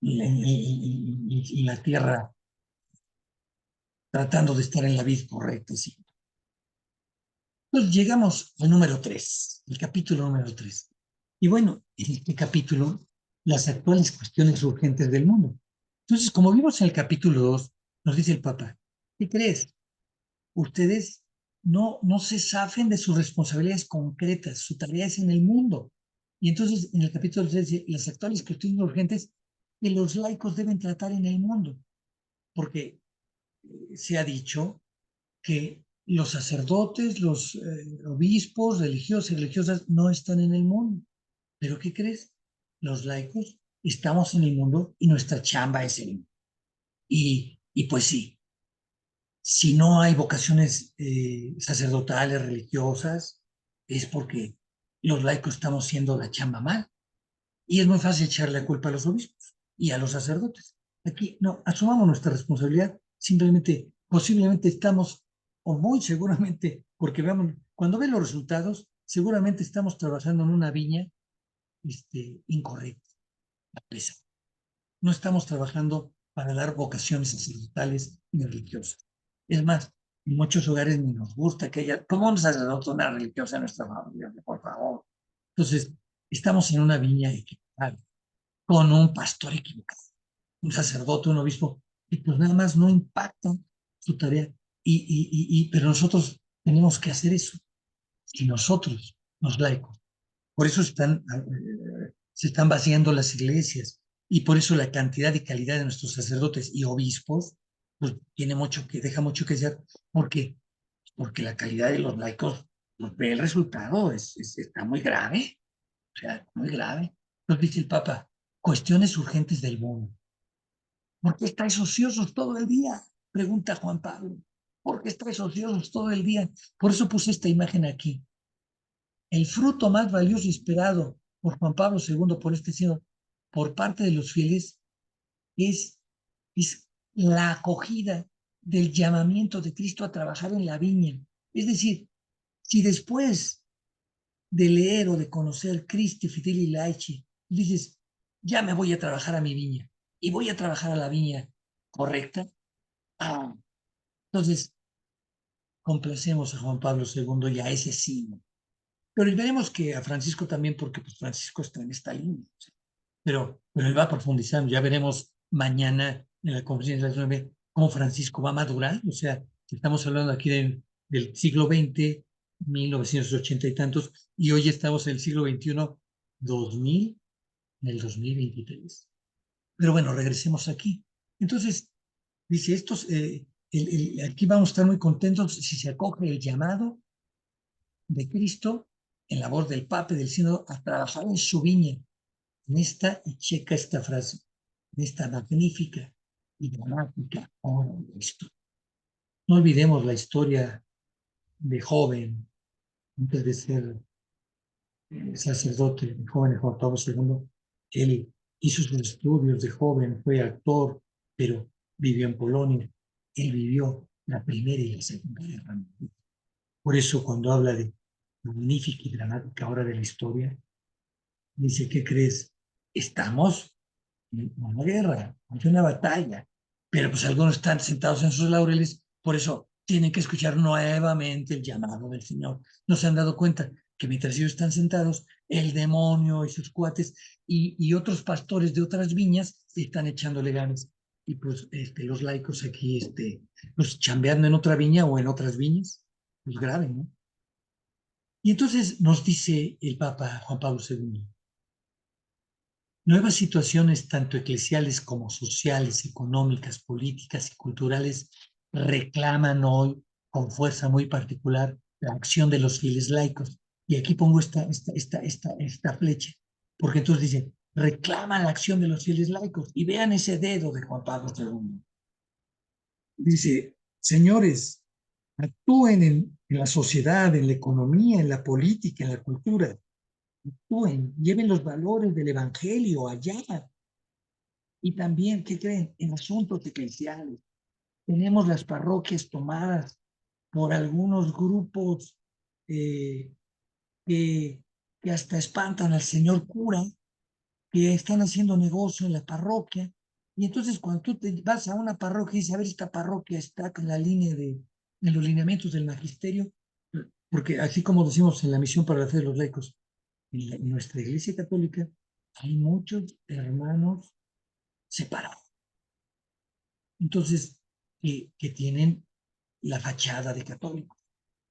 en la tierra, tratando de estar en la vida correcta. ¿Sí? Entonces llegamos al número 3, el capítulo número 3. Y bueno, en este capítulo, las actuales cuestiones urgentes del mundo. Entonces, como vimos en el capítulo 2, nos dice el Papa, ¿qué crees? Ustedes no se zafen de sus responsabilidades concretas, su tarea es en el mundo. Y entonces, en el capítulo 3 dice, las actuales cuestiones urgentes que los laicos deben tratar en el mundo, porque se ha dicho que los sacerdotes, los obispos, religiosos y religiosas no están en el mundo. ¿Pero qué crees? Los laicos estamos en el mundo y nuestra chamba es el mundo. Y pues sí, si no hay vocaciones sacerdotales, religiosas, es porque los laicos estamos haciendo la chamba mal. Y es muy fácil echarle la culpa a los obispos y a los sacerdotes. Aquí, no, asumamos nuestra responsabilidad, simplemente, posiblemente estamos, o muy seguramente, porque veamos, cuando ve los resultados, seguramente estamos trabajando en una viña incorrecta, presa. No estamos trabajando para dar vocaciones sacerdotales ni religiosas. Es más, en muchos hogares ni nos gusta que haya, ¿cómo un sacerdote, una religiosa en nuestra familia? Por favor. Entonces, estamos en una viña equivocada, con un pastor equivocado, un sacerdote, un obispo, y pues nada más no impactan su tarea. Pero nosotros tenemos que hacer eso. Y nosotros, los laicos, por eso se están vaciando las iglesias y por eso la cantidad y calidad de nuestros sacerdotes y obispos pues tiene mucho que, deja mucho que desear, porque, porque la calidad de los laicos, pues, ve el resultado, está muy grave, o sea, muy grave. Nos dice el Papa, cuestiones urgentes del mundo. ¿Por qué estáis ociosos todo el día? Pregunta Juan Pablo. ¿Por qué estáis ociosos todo el día? Por eso puse esta imagen aquí. El fruto más valioso y esperado por Juan Pablo II, por este signo, por parte de los fieles, es, es la acogida del llamamiento de Cristo a trabajar en la viña. Es decir, si después de leer o de conocer Christi Fideli Laici, dices, ya me voy a trabajar a mi viña y voy a trabajar a la viña correcta, ah, entonces complacemos a Juan Pablo II y a ese signo. Pero veremos que a Francisco también, porque pues, Francisco está en esta línea. Pero él va profundizando. Ya veremos mañana en la conferencia de las 9 cómo Francisco va a madurar. O sea, estamos hablando aquí del siglo XX, 1980 y tantos, y hoy estamos en el siglo XXI, 2000, en el 2023. Pero bueno, regresemos aquí. Entonces, dice, aquí vamos a estar muy contentos si se acoge el llamado de Cristo en la voz del Papa y del Sínodo a trabajar en su viña, en esta, y checa esta frase, en esta magnífica y dramática obra de Cristo. No olvidemos la historia de joven, antes de ser sacerdote, de joven de Juan Pablo II. Él hizo sus estudios de joven, fue actor, pero vivió en Polonia. Él vivió la Primera y la Segunda Guerra Mundial. Por eso cuando habla de magnífica y dramática obra de la historia, dice, ¿qué crees? Estamos en una guerra, en una batalla, pero pues algunos están sentados en sus laureles, por eso tienen que escuchar nuevamente el llamado del Señor. No se han dado cuenta que mientras ellos están sentados, el demonio y sus cuates y otros pastores de otras viñas están echándole ganas. Y pues los laicos aquí, pues chambeando en otra viña o en otras viñas, pues grave, ¿no? Y entonces nos dice el Papa Juan Pablo II, nuevas situaciones, tanto eclesiales como sociales, económicas, políticas y culturales, reclaman hoy con fuerza muy particular la acción de los fieles laicos. Y aquí pongo esta flecha, porque entonces dice, reclaman la acción de los fieles laicos. Y vean ese dedo de Juan Pablo II. Dice, señores, actúen en la sociedad, en la economía, en la política, en la cultura. Actúen, lleven los valores del Evangelio allá. Y también, ¿qué creen? En asuntos eclesiales. Tenemos las parroquias tomadas por algunos grupos eh, que, que hasta espantan al señor cura, que están haciendo negocio en la parroquia. Y entonces cuando tú te vas a una parroquia y dices, a ver, esta parroquia está con la línea en los lineamientos del magisterio, porque así como decimos en la misión para la fe de los laicos, en nuestra Iglesia Católica hay muchos hermanos separados. Entonces, que tienen la fachada de católico.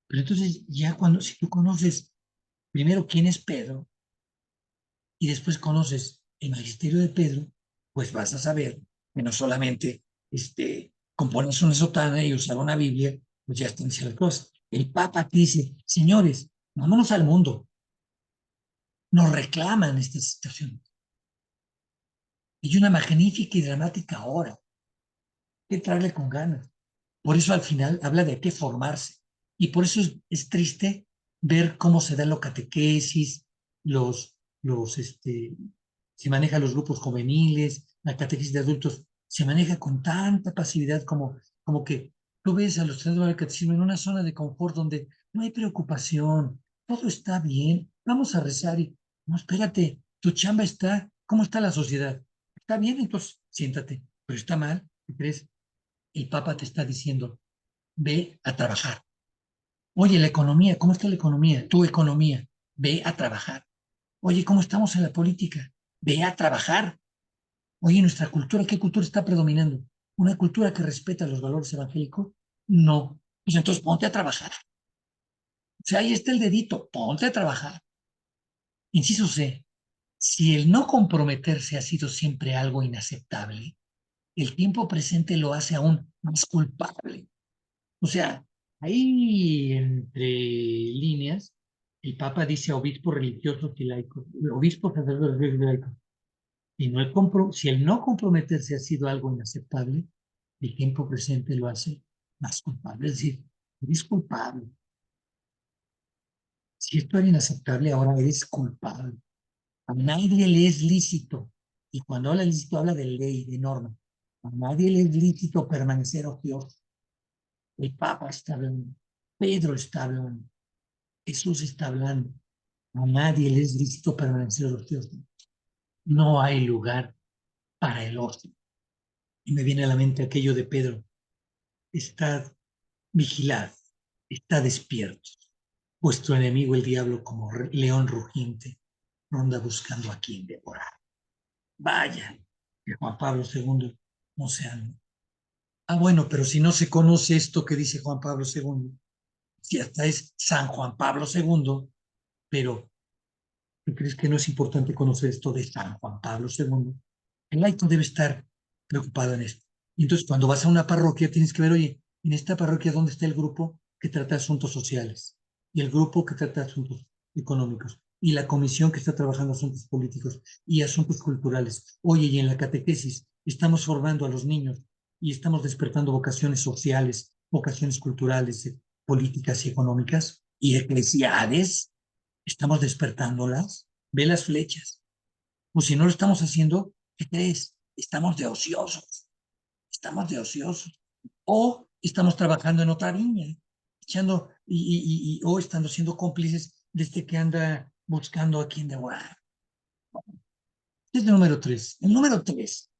Pero entonces, ya cuando, si tú conoces primero quién es Pedro y después conoces el magisterio de Pedro, pues vas a saber que no solamente con ponerse una sotana y usar una Biblia, pues ya están ciertas cosas. El Papa te dice, señores, vámonos al mundo. Nos reclaman esta situación. Hay una magnífica y dramática hora. Hay que entrarle con ganas. Por eso al final habla de qué formarse. Y por eso es triste ver cómo se dan la catequesis, se manejan los grupos juveniles, la catequesis de adultos, se maneja con tanta pasividad como que tú ves a los estudiantes del catecismo en una zona de confort donde no hay preocupación, todo está bien, vamos a rezar y, no, espérate, tu chamba está, ¿cómo está la sociedad? Está bien, entonces siéntate, pero está mal, ¿qué crees? El Papa te está diciendo, ve a trabajar. Oye, la economía, ¿cómo está la economía? Tu economía, ve a trabajar. Oye, ¿cómo estamos en la política? Ve a trabajar. Oye, nuestra cultura, ¿qué cultura está predominando? ¿Una cultura que respeta los valores evangélicos? No. Pues entonces ponte a trabajar. O sea, ahí está el dedito, ponte a trabajar. Inciso C, si el no comprometerse ha sido siempre algo inaceptable, el tiempo presente lo hace aún más culpable. O sea, ahí entre líneas, el Papa dice a obispos religiosos y laicos, obispos sacerdotes y laicos, y no si el no comprometerse ha sido algo inaceptable, el tiempo presente lo hace más culpable. Es decir, eres culpable. Si esto era inaceptable, ahora eres culpable. A nadie le es lícito, y cuando habla de lícito, habla de ley, de norma. A nadie le es lícito permanecer ocioso. El Papa está hablando, Pedro está hablando, Jesús está hablando. A nadie le es lícito permanecer ocioso. No hay lugar para el ocio. Y me viene a la mente aquello de Pedro. Estad vigilad, está despierto. Vuestro enemigo el diablo como león rugiente ronda buscando a quien devorar. Vaya, que Juan Pablo II no se anda. Ah, bueno, pero si no se conoce esto que dice Juan Pablo II, si hasta es San Juan Pablo II, pero ¿tú crees que no es importante conocer esto de San Juan Pablo II? El laico debe estar preocupado en esto. Y entonces, cuando vas a una parroquia, tienes que ver, oye, en esta parroquia, ¿dónde está el grupo que trata asuntos sociales? Y el grupo que trata asuntos económicos. Y la comisión que está trabajando asuntos políticos y asuntos culturales. Oye, y en la catequesis estamos formando a los niños y estamos despertando vocaciones sociales, vocaciones culturales, políticas y económicas y eclesiales. Estamos despertándolas. Ve las flechas. O si no lo estamos haciendo, ¿qué crees? Estamos de ociosos. Estamos de ociosos. O estamos trabajando en otra viña, echando o estando siendo cómplices de este que anda buscando a quien devorar. Es el número 3. El número 3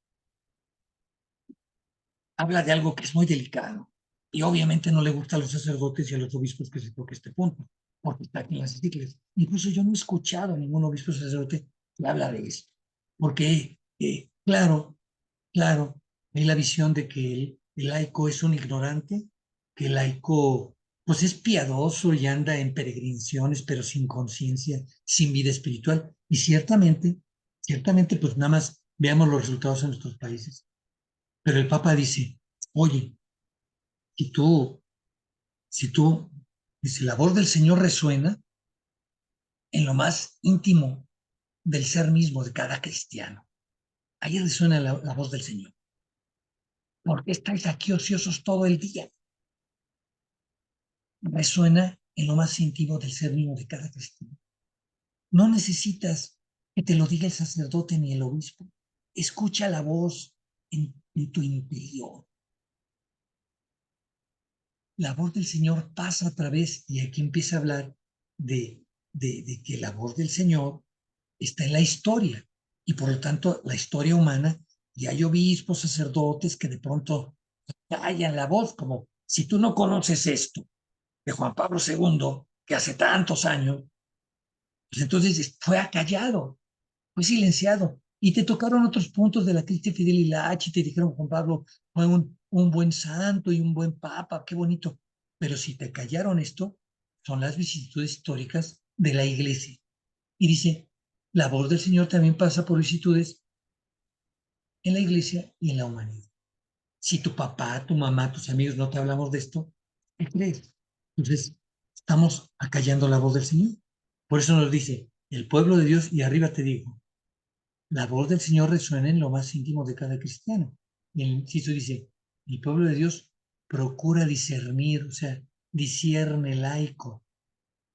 habla de algo que es muy delicado y obviamente no le gusta a los sacerdotes y a los obispos que se toque este punto, porque está aquí en las encíclicas. Incluso yo no he escuchado a ningún obispo sacerdote que habla de esto, porque, claro, hay la visión de que el laico es un ignorante, que el laico pues es piadoso y anda en peregrinaciones, pero sin conciencia, sin vida espiritual. Y ciertamente, pues nada más veamos los resultados en nuestros países. Pero el Papa dice, oye, si tú, si tú, dice, la voz del Señor resuena en lo más íntimo del ser mismo de cada cristiano. Ahí resuena la voz del Señor. ¿Por qué estáis aquí ociosos todo el día? Resuena en lo más íntimo del ser mismo de cada cristiano. No necesitas que te lo diga el sacerdote ni el obispo. Escucha la voz en tu interior. La voz del Señor pasa a través, y aquí empieza a hablar de que la voz del Señor está en la historia, y por lo tanto la historia humana, y hay obispos, sacerdotes que de pronto callan la voz, como si tú no conoces esto de Juan Pablo II, que hace tantos años Pues entonces fue acallado, fue silenciado. Y te tocaron otros puntos de la Cristi Fidel y la H y te dijeron, Juan Pablo fue un buen santo y un buen papa, qué bonito. Pero si te callaron esto, son las vicisitudes históricas de la iglesia. Y dice, la voz del Señor también pasa por vicisitudes en la iglesia y en la humanidad. Si tu papá, tu mamá, tus amigos no te hablamos de esto, ¿qué crees? Entonces, estamos acallando la voz del Señor. Por eso nos dice, el pueblo de Dios, y arriba te digo, la voz del Señor resuena en lo más íntimo de cada cristiano. Y el inciso dice, el pueblo de Dios procura discernir, o sea, discierne laico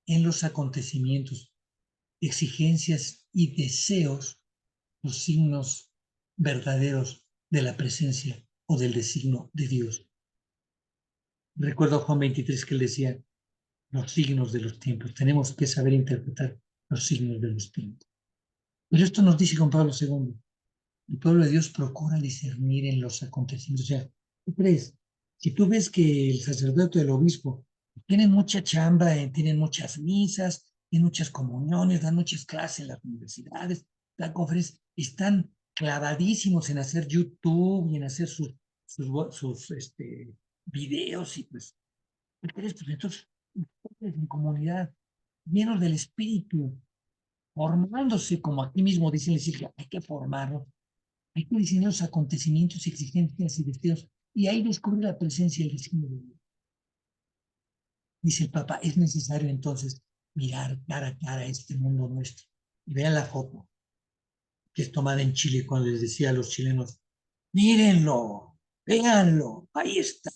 en los acontecimientos, exigencias y deseos, los signos verdaderos de la presencia o del designio de Dios. Recuerdo a Juan 23 que él decía, los signos de los tiempos. Tenemos que saber interpretar los signos de los tiempos. Pero esto nos dice Juan Pablo II. El pueblo de Dios procura discernir en los acontecimientos. O sea, ¿qué crees? Si tú ves que el sacerdote o el obispo tienen mucha chamba, tienen muchas misas, tienen muchas comuniones, dan muchas clases en las universidades, dan conferencias, están clavadísimos en hacer YouTube y en hacer sus videos y pues, ¿qué crees? Pues entonces, en comunidad, llenos del espíritu, formándose, como aquí mismo dicen, decir, hay que formarnos, hay que diseñar los acontecimientos, exigencias y deseos, y ahí descubre la presencia del designio de Dios. Dice el Papa, es necesario entonces mirar cara a cara este mundo nuestro. Y vean la foto que es tomada en Chile cuando les decía a los chilenos, mírenlo, véanlo, ahí está.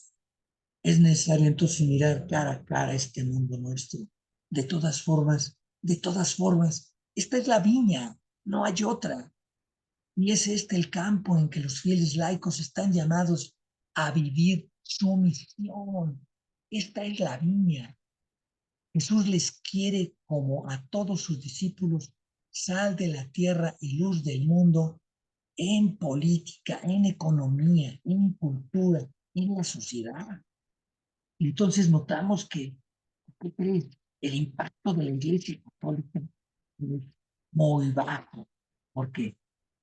Es necesario entonces mirar cara a cara este mundo nuestro. De todas formas, esta es la viña, no hay otra. Y es este el campo en que los fieles laicos están llamados a vivir su misión. Esta es la viña. Jesús les quiere como a todos sus discípulos, sal de la tierra y luz del mundo en política, en economía, en cultura, en la sociedad. Entonces notamos que, ¿qué crees? El impacto de la Iglesia Católica es muy bajo, porque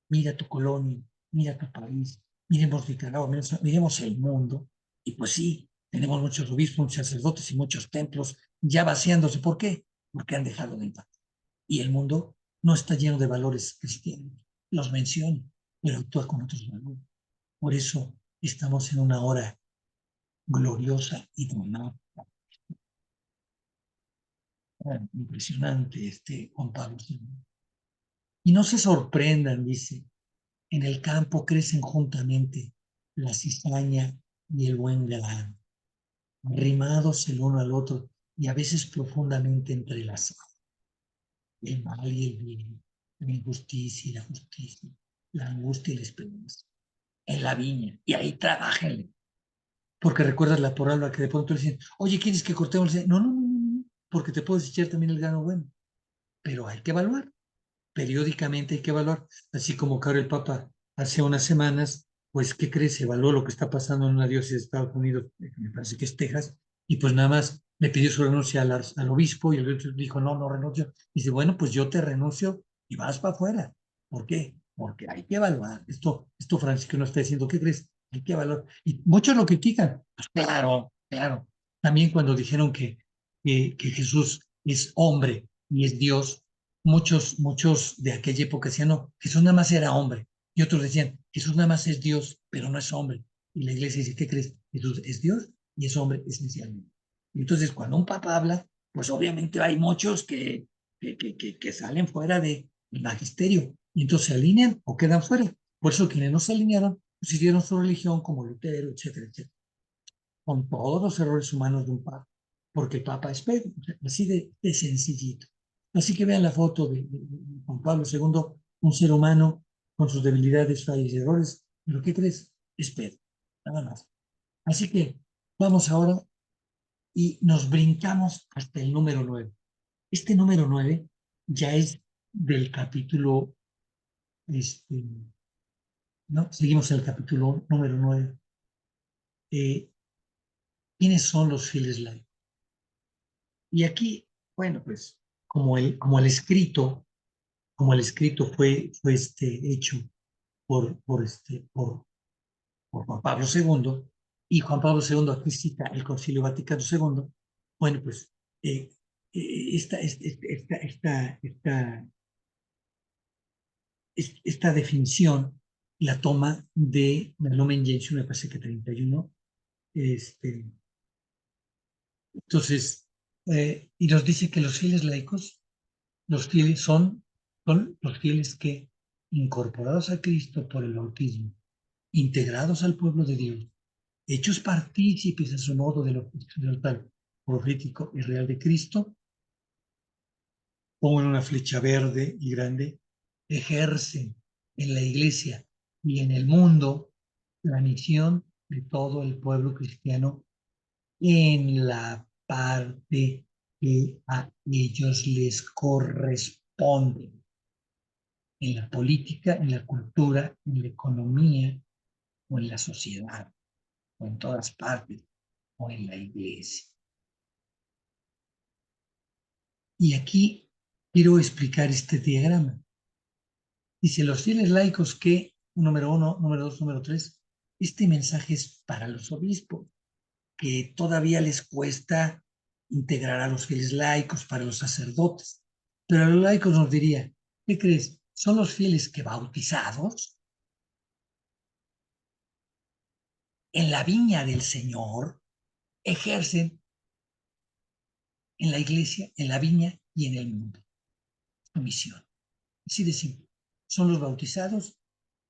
mira tu colonia, mira tu país, miremos Nicaragua, miremos el mundo, y pues sí, tenemos muchos obispos, muchos sacerdotes y muchos templos ya vaciándose. ¿Por qué? Porque han dejado de impactar. Y el mundo no está lleno de valores cristianos, los menciona, pero actúa con otros valores. Por eso estamos en una hora gloriosa y dramática. Impresionante Juan Pablo II. Y no se sorprendan, dice, en el campo crecen juntamente la cizaña y el buen grano, arrimados el uno al otro y a veces profundamente entrelazados. El mal y el bien, la injusticia y la justicia, la angustia y la esperanza. En la viña. Y ahí trabájenle. Porque recuerdas la parábola que de pronto le dicen, oye, ¿quieres que cortemos? No, no, no, no, no, porque te puedes echar también el grano bueno. Pero hay que evaluar. Periódicamente hay que evaluar, así como que ahora el Papa hace unas semanas, pues, ¿qué crees? Evaluó lo que está pasando en una diócesis de Estados Unidos, me parece que es Texas, y pues nada más le pidió su renuncia al obispo y el obispo dijo, no, no renuncio. Y dice, bueno, pues yo te renuncio y vas para afuera. ¿Por qué? Porque hay que evaluar. Esto Francisco no está diciendo, ¿qué crees? Hay que evaluar. Y muchos lo critican. Pues claro, claro. También cuando dijeron que Jesús es hombre y es Dios, muchos de aquella época decían, no, Jesús nada más era hombre. Y otros decían, Jesús nada más es Dios, pero no es hombre. Y la iglesia dice, ¿qué crees? Jesús es Dios y es hombre esencialmente. Y entonces, cuando un papa habla, pues obviamente hay muchos que salen fuera del magisterio. Y entonces se alinean o quedan fuera. Por eso quienes no se alinearon, pues hicieron su religión como Lutero, etcétera, etcétera. Con todos los errores humanos de un papa. Porque el papa es Pedro, así de sencillito. Así que vean la foto de Juan Pablo II, un ser humano con sus debilidades, fallas y errores, pero ¿qué crees? Es Pedro, nada más. Así que vamos ahora y nos brincamos hasta el número 9. Este número 9 ya es del capítulo, este, ¿no? Seguimos en el capítulo número 9. ¿Quiénes son los fieles laicos? Y aquí, bueno, pues como el escrito, fue hecho por Juan Pablo II, y Juan Pablo II aquí cita el Concilio Vaticano II. Bueno, pues eh, esta definición la toma de Lumen Gentium, me parece que 31. Entonces, y nos dice que los fieles laicos, los fieles son los fieles que, incorporados a Cristo por el bautismo, integrados al pueblo de Dios, hechos partícipes a su modo del oficio del altar profético y real de Cristo, como en una flecha verde y grande, ejercen en la iglesia y en el mundo la misión de todo el pueblo cristiano en la parte que a ellos les corresponde, en la política, en la cultura, en la economía o en la sociedad, o en todas partes, o en la iglesia. Y aquí quiero explicar este diagrama. Dice, los fieles laicos que, número 1, número 2, número 3, este mensaje es para los obispos, que todavía les cuesta integrar a los fieles laicos, para los sacerdotes. Pero a los laicos nos diría, ¿qué crees? Son los fieles que, bautizados en la viña del Señor, ejercen en la iglesia, en la viña y en el mundo su misión. Así de simple. Son los bautizados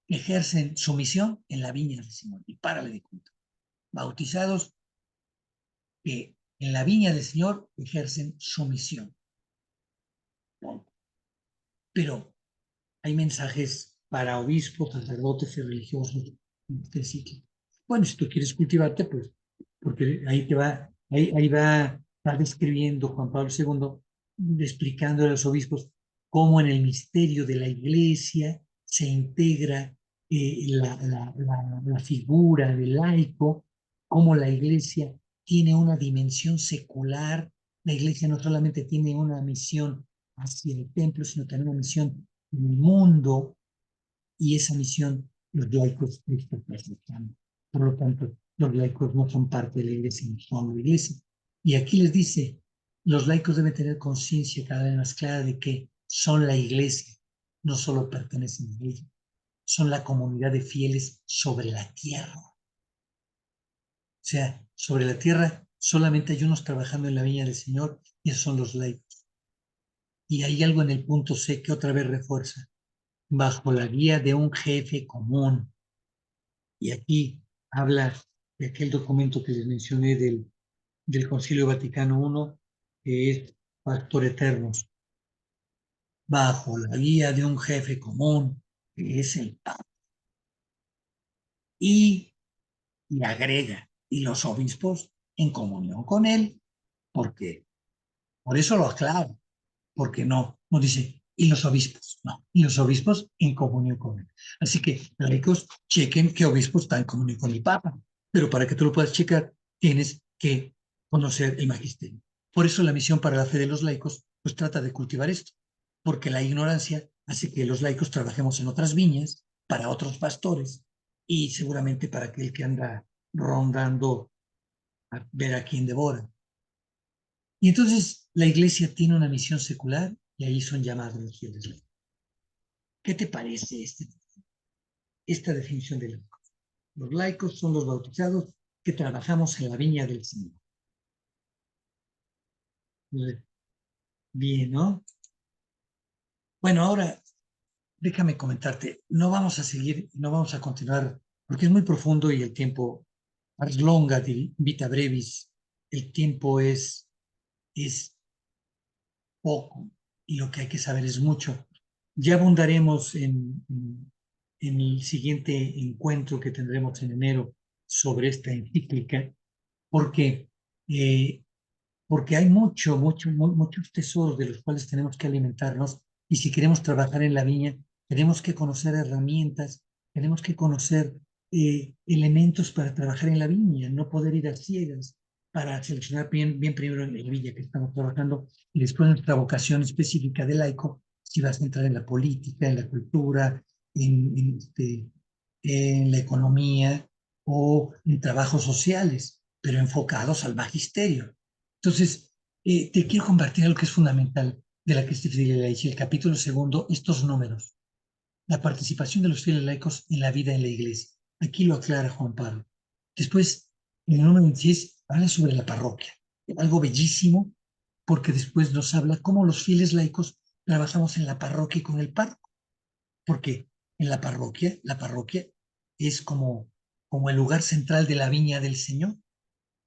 que ejercen su misión en la viña del Señor. Y párale de contar. Bautizados que en la viña del Señor ejercen su misión. Pero hay mensajes para obispos, sacerdotes y religiosos en este ciclo. Bueno, si tú quieres cultivarte, pues, porque ahí va describiendo Juan Pablo II, explicando a los obispos cómo en el misterio de la iglesia se integra la figura del laico, cómo la iglesia tiene una dimensión secular. La iglesia no solamente tiene una misión hacia el templo, sino también una misión en el mundo, y esa misión los laicos realizan. Por lo tanto, los laicos no son parte de la iglesia, no son la iglesia. Y aquí les dice, los laicos deben tener conciencia cada vez más clara de que son la iglesia, no solo pertenecen a ella, son la comunidad de fieles sobre la tierra. O sea, sobre la tierra solamente hay unos trabajando en la viña del Señor, y esos son los laicos. Y hay algo en el punto C que otra vez refuerza: bajo la guía de un jefe común. Y aquí habla de aquel documento que les mencioné del Concilio Vaticano I, que es Pastor Eternos, bajo la guía de un jefe común, que es el Papa. Y agrega, y los obispos en comunión con él, porque por eso lo aclara, porque no dice, y los obispos, no, y los obispos en comunión con él. Así que, laicos, chequen qué obispo está en comunión con el Papa, pero para que tú lo puedas checar, tienes que conocer el magisterio. Por eso la misión para la fe de los laicos, pues trata de cultivar esto, porque la ignorancia hace que los laicos trabajemos en otras viñas, para otros pastores, y seguramente para aquel que anda rondando a ver a quién devora. Y entonces la iglesia tiene una misión secular, y ahí son llamados los fieles laicos. ¿Qué te parece esta definición de laicos? Los laicos son los bautizados que trabajamos en la viña del Señor. Bien, ¿no? Bueno, ahora déjame comentarte, no vamos a seguir, no vamos a continuar, porque es muy profundo y el tiempo, ars longa vita brevis, el tiempo es poco, y lo que hay que saber es mucho. Ya abundaremos en el siguiente encuentro que tendremos en enero sobre esta encíclica, porque, eh, porque hay muchos tesoros de los cuales tenemos que alimentarnos, y si queremos trabajar en la viña, tenemos que conocer herramientas, tenemos que conocer elementos para trabajar en la viña, no poder ir a ciegas, para seleccionar bien primero en Villa que estamos trabajando y después nuestra vocación específica de laico, si vas a entrar en la política, en la cultura, en la economía o en trabajos sociales, pero enfocados al magisterio. Entonces, te quiero compartir algo que es fundamental de la Cristi Fidei Laici, el capítulo segundo, estos números, la participación de los fieles laicos en la vida en la iglesia. Aquí lo aclara Juan Pablo. Después, en el número 26, habla sobre la parroquia, algo bellísimo, porque después nos habla cómo los fieles laicos trabajamos en la parroquia y con el párroco, porque en la parroquia es como el lugar central de la viña del Señor.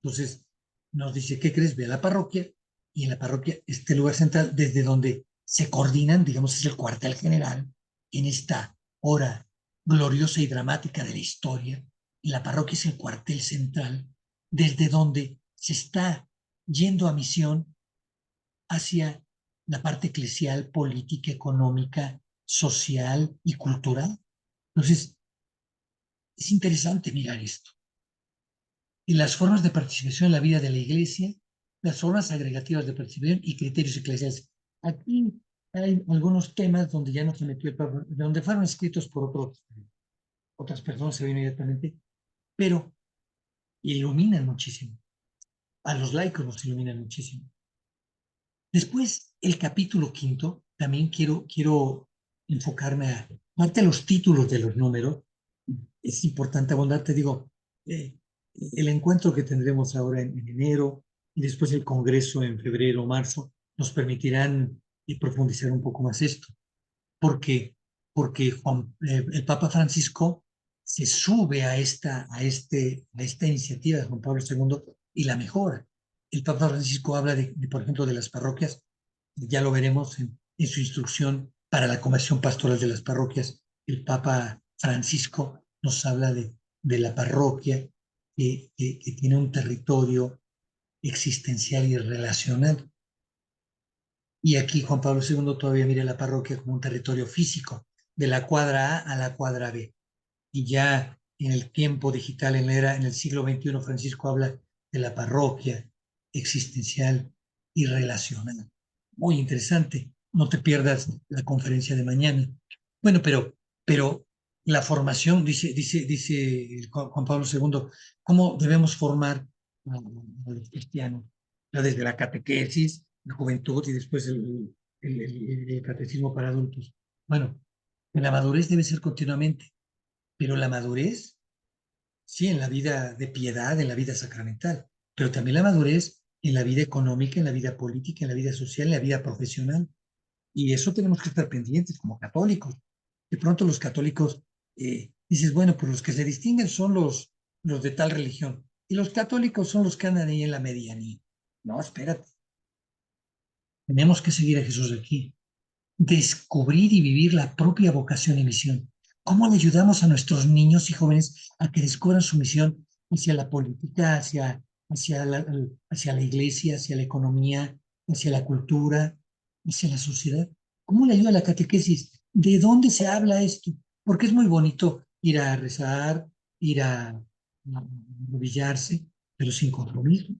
Entonces, nos dice, ¿qué crees? Ve a la parroquia, y en la parroquia, este lugar central, desde donde se coordinan, digamos, es el cuartel general, en esta hora gloriosa y dramática de la historia, y la parroquia es el cuartel central, desde donde se está yendo a misión hacia la parte eclesial, política, económica, social y cultural. Entonces, es interesante mirar esto. Y las formas de participación en la vida de la iglesia, las formas agregativas de participación y criterios eclesiales. Aquí hay algunos temas donde ya no se metió el Papa, donde fueron escritos por otras personas, se ve inmediatamente, pero iluminan muchísimo. A los laicos los iluminan muchísimo. Después, el capítulo quinto, también quiero enfocarme a, aparte de los títulos de los números, es importante abundar, te digo, eh, el encuentro que tendremos ahora en enero y después el congreso en febrero o marzo nos permitirán profundizar un poco más esto, porque, porque el Papa Francisco se sube a esta iniciativa de Juan Pablo II y la mejora. El Papa Francisco habla por ejemplo, de las parroquias, ya lo veremos en su instrucción para la conversión pastoral de las parroquias. El Papa Francisco nos habla de la parroquia que tiene un territorio existencial y relacional. Y aquí Juan Pablo II todavía mira la parroquia como un territorio físico, de la cuadra A a la cuadra B. Y ya en el tiempo digital, en el siglo XXI, Francisco habla de la parroquia existencial y relacional. Muy interesante. No te pierdas la conferencia de mañana. Bueno, pero la formación, dice Juan Pablo II, ¿cómo debemos formar a los cristianos? Desde la catequesis, la juventud y después el catecismo para adultos. Bueno, la madurez debe ser continuamente, pero la madurez, sí, en la vida de piedad, en la vida sacramental, pero también la madurez en la vida económica, en la vida política, en la vida social, en la vida profesional. Y eso tenemos que estar pendientes como católicos. De pronto los católicos, dices, bueno, pues los que se distinguen son los de tal religión. Y los católicos son los que andan ahí en la medianía. No, espérate. Tenemos que seguir a Jesús aquí. Descubrir y vivir la propia vocación y misión. ¿Cómo le ayudamos a nuestros niños y jóvenes a que descubran su misión hacia la política, hacia la iglesia, hacia la economía, hacia la cultura, hacia la sociedad? ¿Cómo le ayuda la catequesis? ¿De dónde se habla esto? Porque es muy bonito ir a rezar, ir a arrodillarse, pero sin compromiso.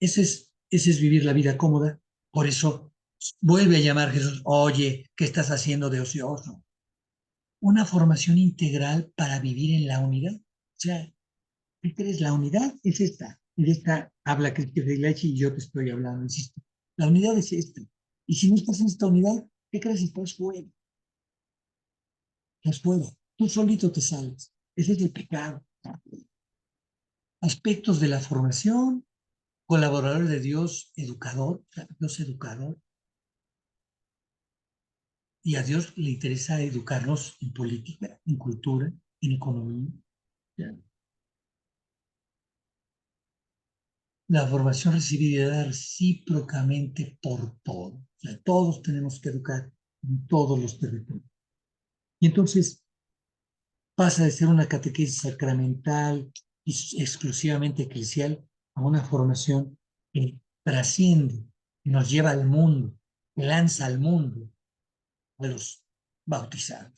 Ese es vivir la vida cómoda. Por eso vuelve a llamar a Jesús, oye, ¿qué estás haciendo de ocioso? Una formación integral para vivir en la unidad. O sea, ¿qué crees? La unidad es esta. Y de esta habla Cristo de Iglesia y yo te estoy hablando, insisto. La unidad es esta. Y si no estás en esta unidad, ¿qué crees? Estás fuera. Estás fuera. Tú solito te sales. Ese es el pecado. Aspectos de la formación, colaborador de Dios, educador, Dios educador. Y a Dios le interesa educarnos en política, en cultura, en economía. ¿Ya? La formación recibida recíprocamente por todos. O sea, todos tenemos que educar en todos los territorios. Y entonces pasa de ser una catequesis sacramental y exclusivamente eclesial a una formación que trasciende, que nos lleva al mundo, que lanza al mundo a los bautizados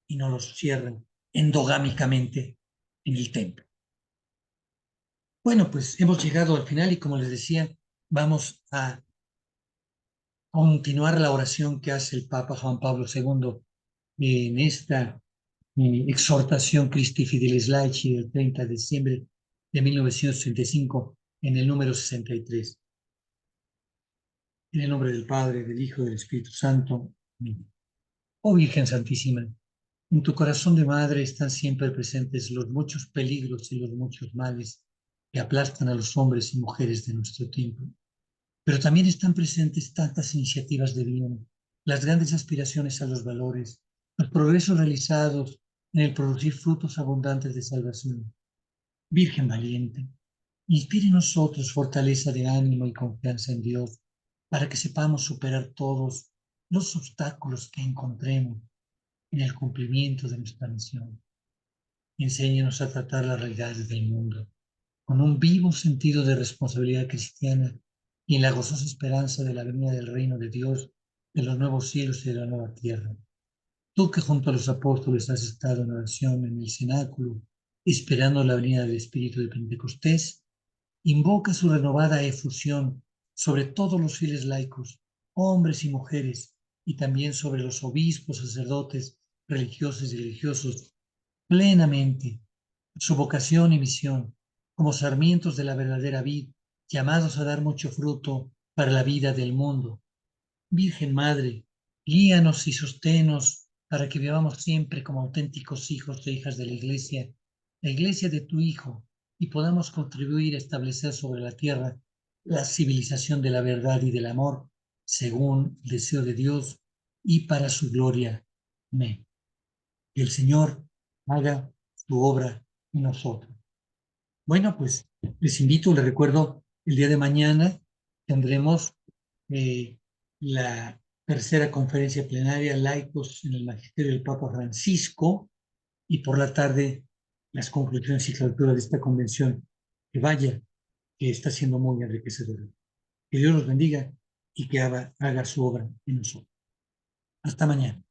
y no los cierran endogámicamente en el templo. Bueno, pues hemos llegado al final y como les decía, vamos a continuar la oración que hace el Papa Juan Pablo II en esta exhortación Christi Fidelis Laici del 30 de diciembre de 1965 en el número 63. En el nombre del Padre, del Hijo y del Espíritu Santo. Amén. Oh Virgen Santísima, en tu corazón de madre están siempre presentes los muchos peligros y los muchos males que aplastan a los hombres y mujeres de nuestro tiempo. Pero también están presentes tantas iniciativas de bien, las grandes aspiraciones a los valores, los progresos realizados en el producir frutos abundantes de salvación. Virgen valiente, inspire en nosotros fortaleza de ánimo y confianza en Dios para que sepamos superar todos los obstáculos que encontremos en el cumplimiento de nuestra misión. Enséñanos a tratar las realidades del mundo con un vivo sentido de responsabilidad cristiana y en la gozosa esperanza de la venida del reino de Dios, de los nuevos cielos y de la nueva tierra. Tú que junto a los apóstoles has estado en oración en el cenáculo, esperando la venida del Espíritu de Pentecostés, invoca su renovada efusión sobre todos los fieles laicos, hombres y mujeres, y también sobre los obispos, sacerdotes, religiosos y religiosos, plenamente su vocación y misión, como sarmientos de la verdadera vid, llamados a dar mucho fruto para la vida del mundo. Virgen Madre, guíanos y sosténos para que vivamos siempre como auténticos hijos e hijas de la iglesia de tu Hijo, y podamos contribuir a establecer sobre la tierra la civilización de la verdad y del amor, según el deseo de Dios y para su gloria. Amén. Que el Señor haga su obra en nosotros. Bueno, pues les invito, les recuerdo, el día de mañana tendremos eh, la tercera conferencia plenaria Laicos en el Magisterio del Papa Francisco y por la tarde las conclusiones y clausuras de esta convención. Que vaya, que está siendo muy enriquecedora. Que Dios los bendiga y que haga su obra en nosotros. Hasta mañana.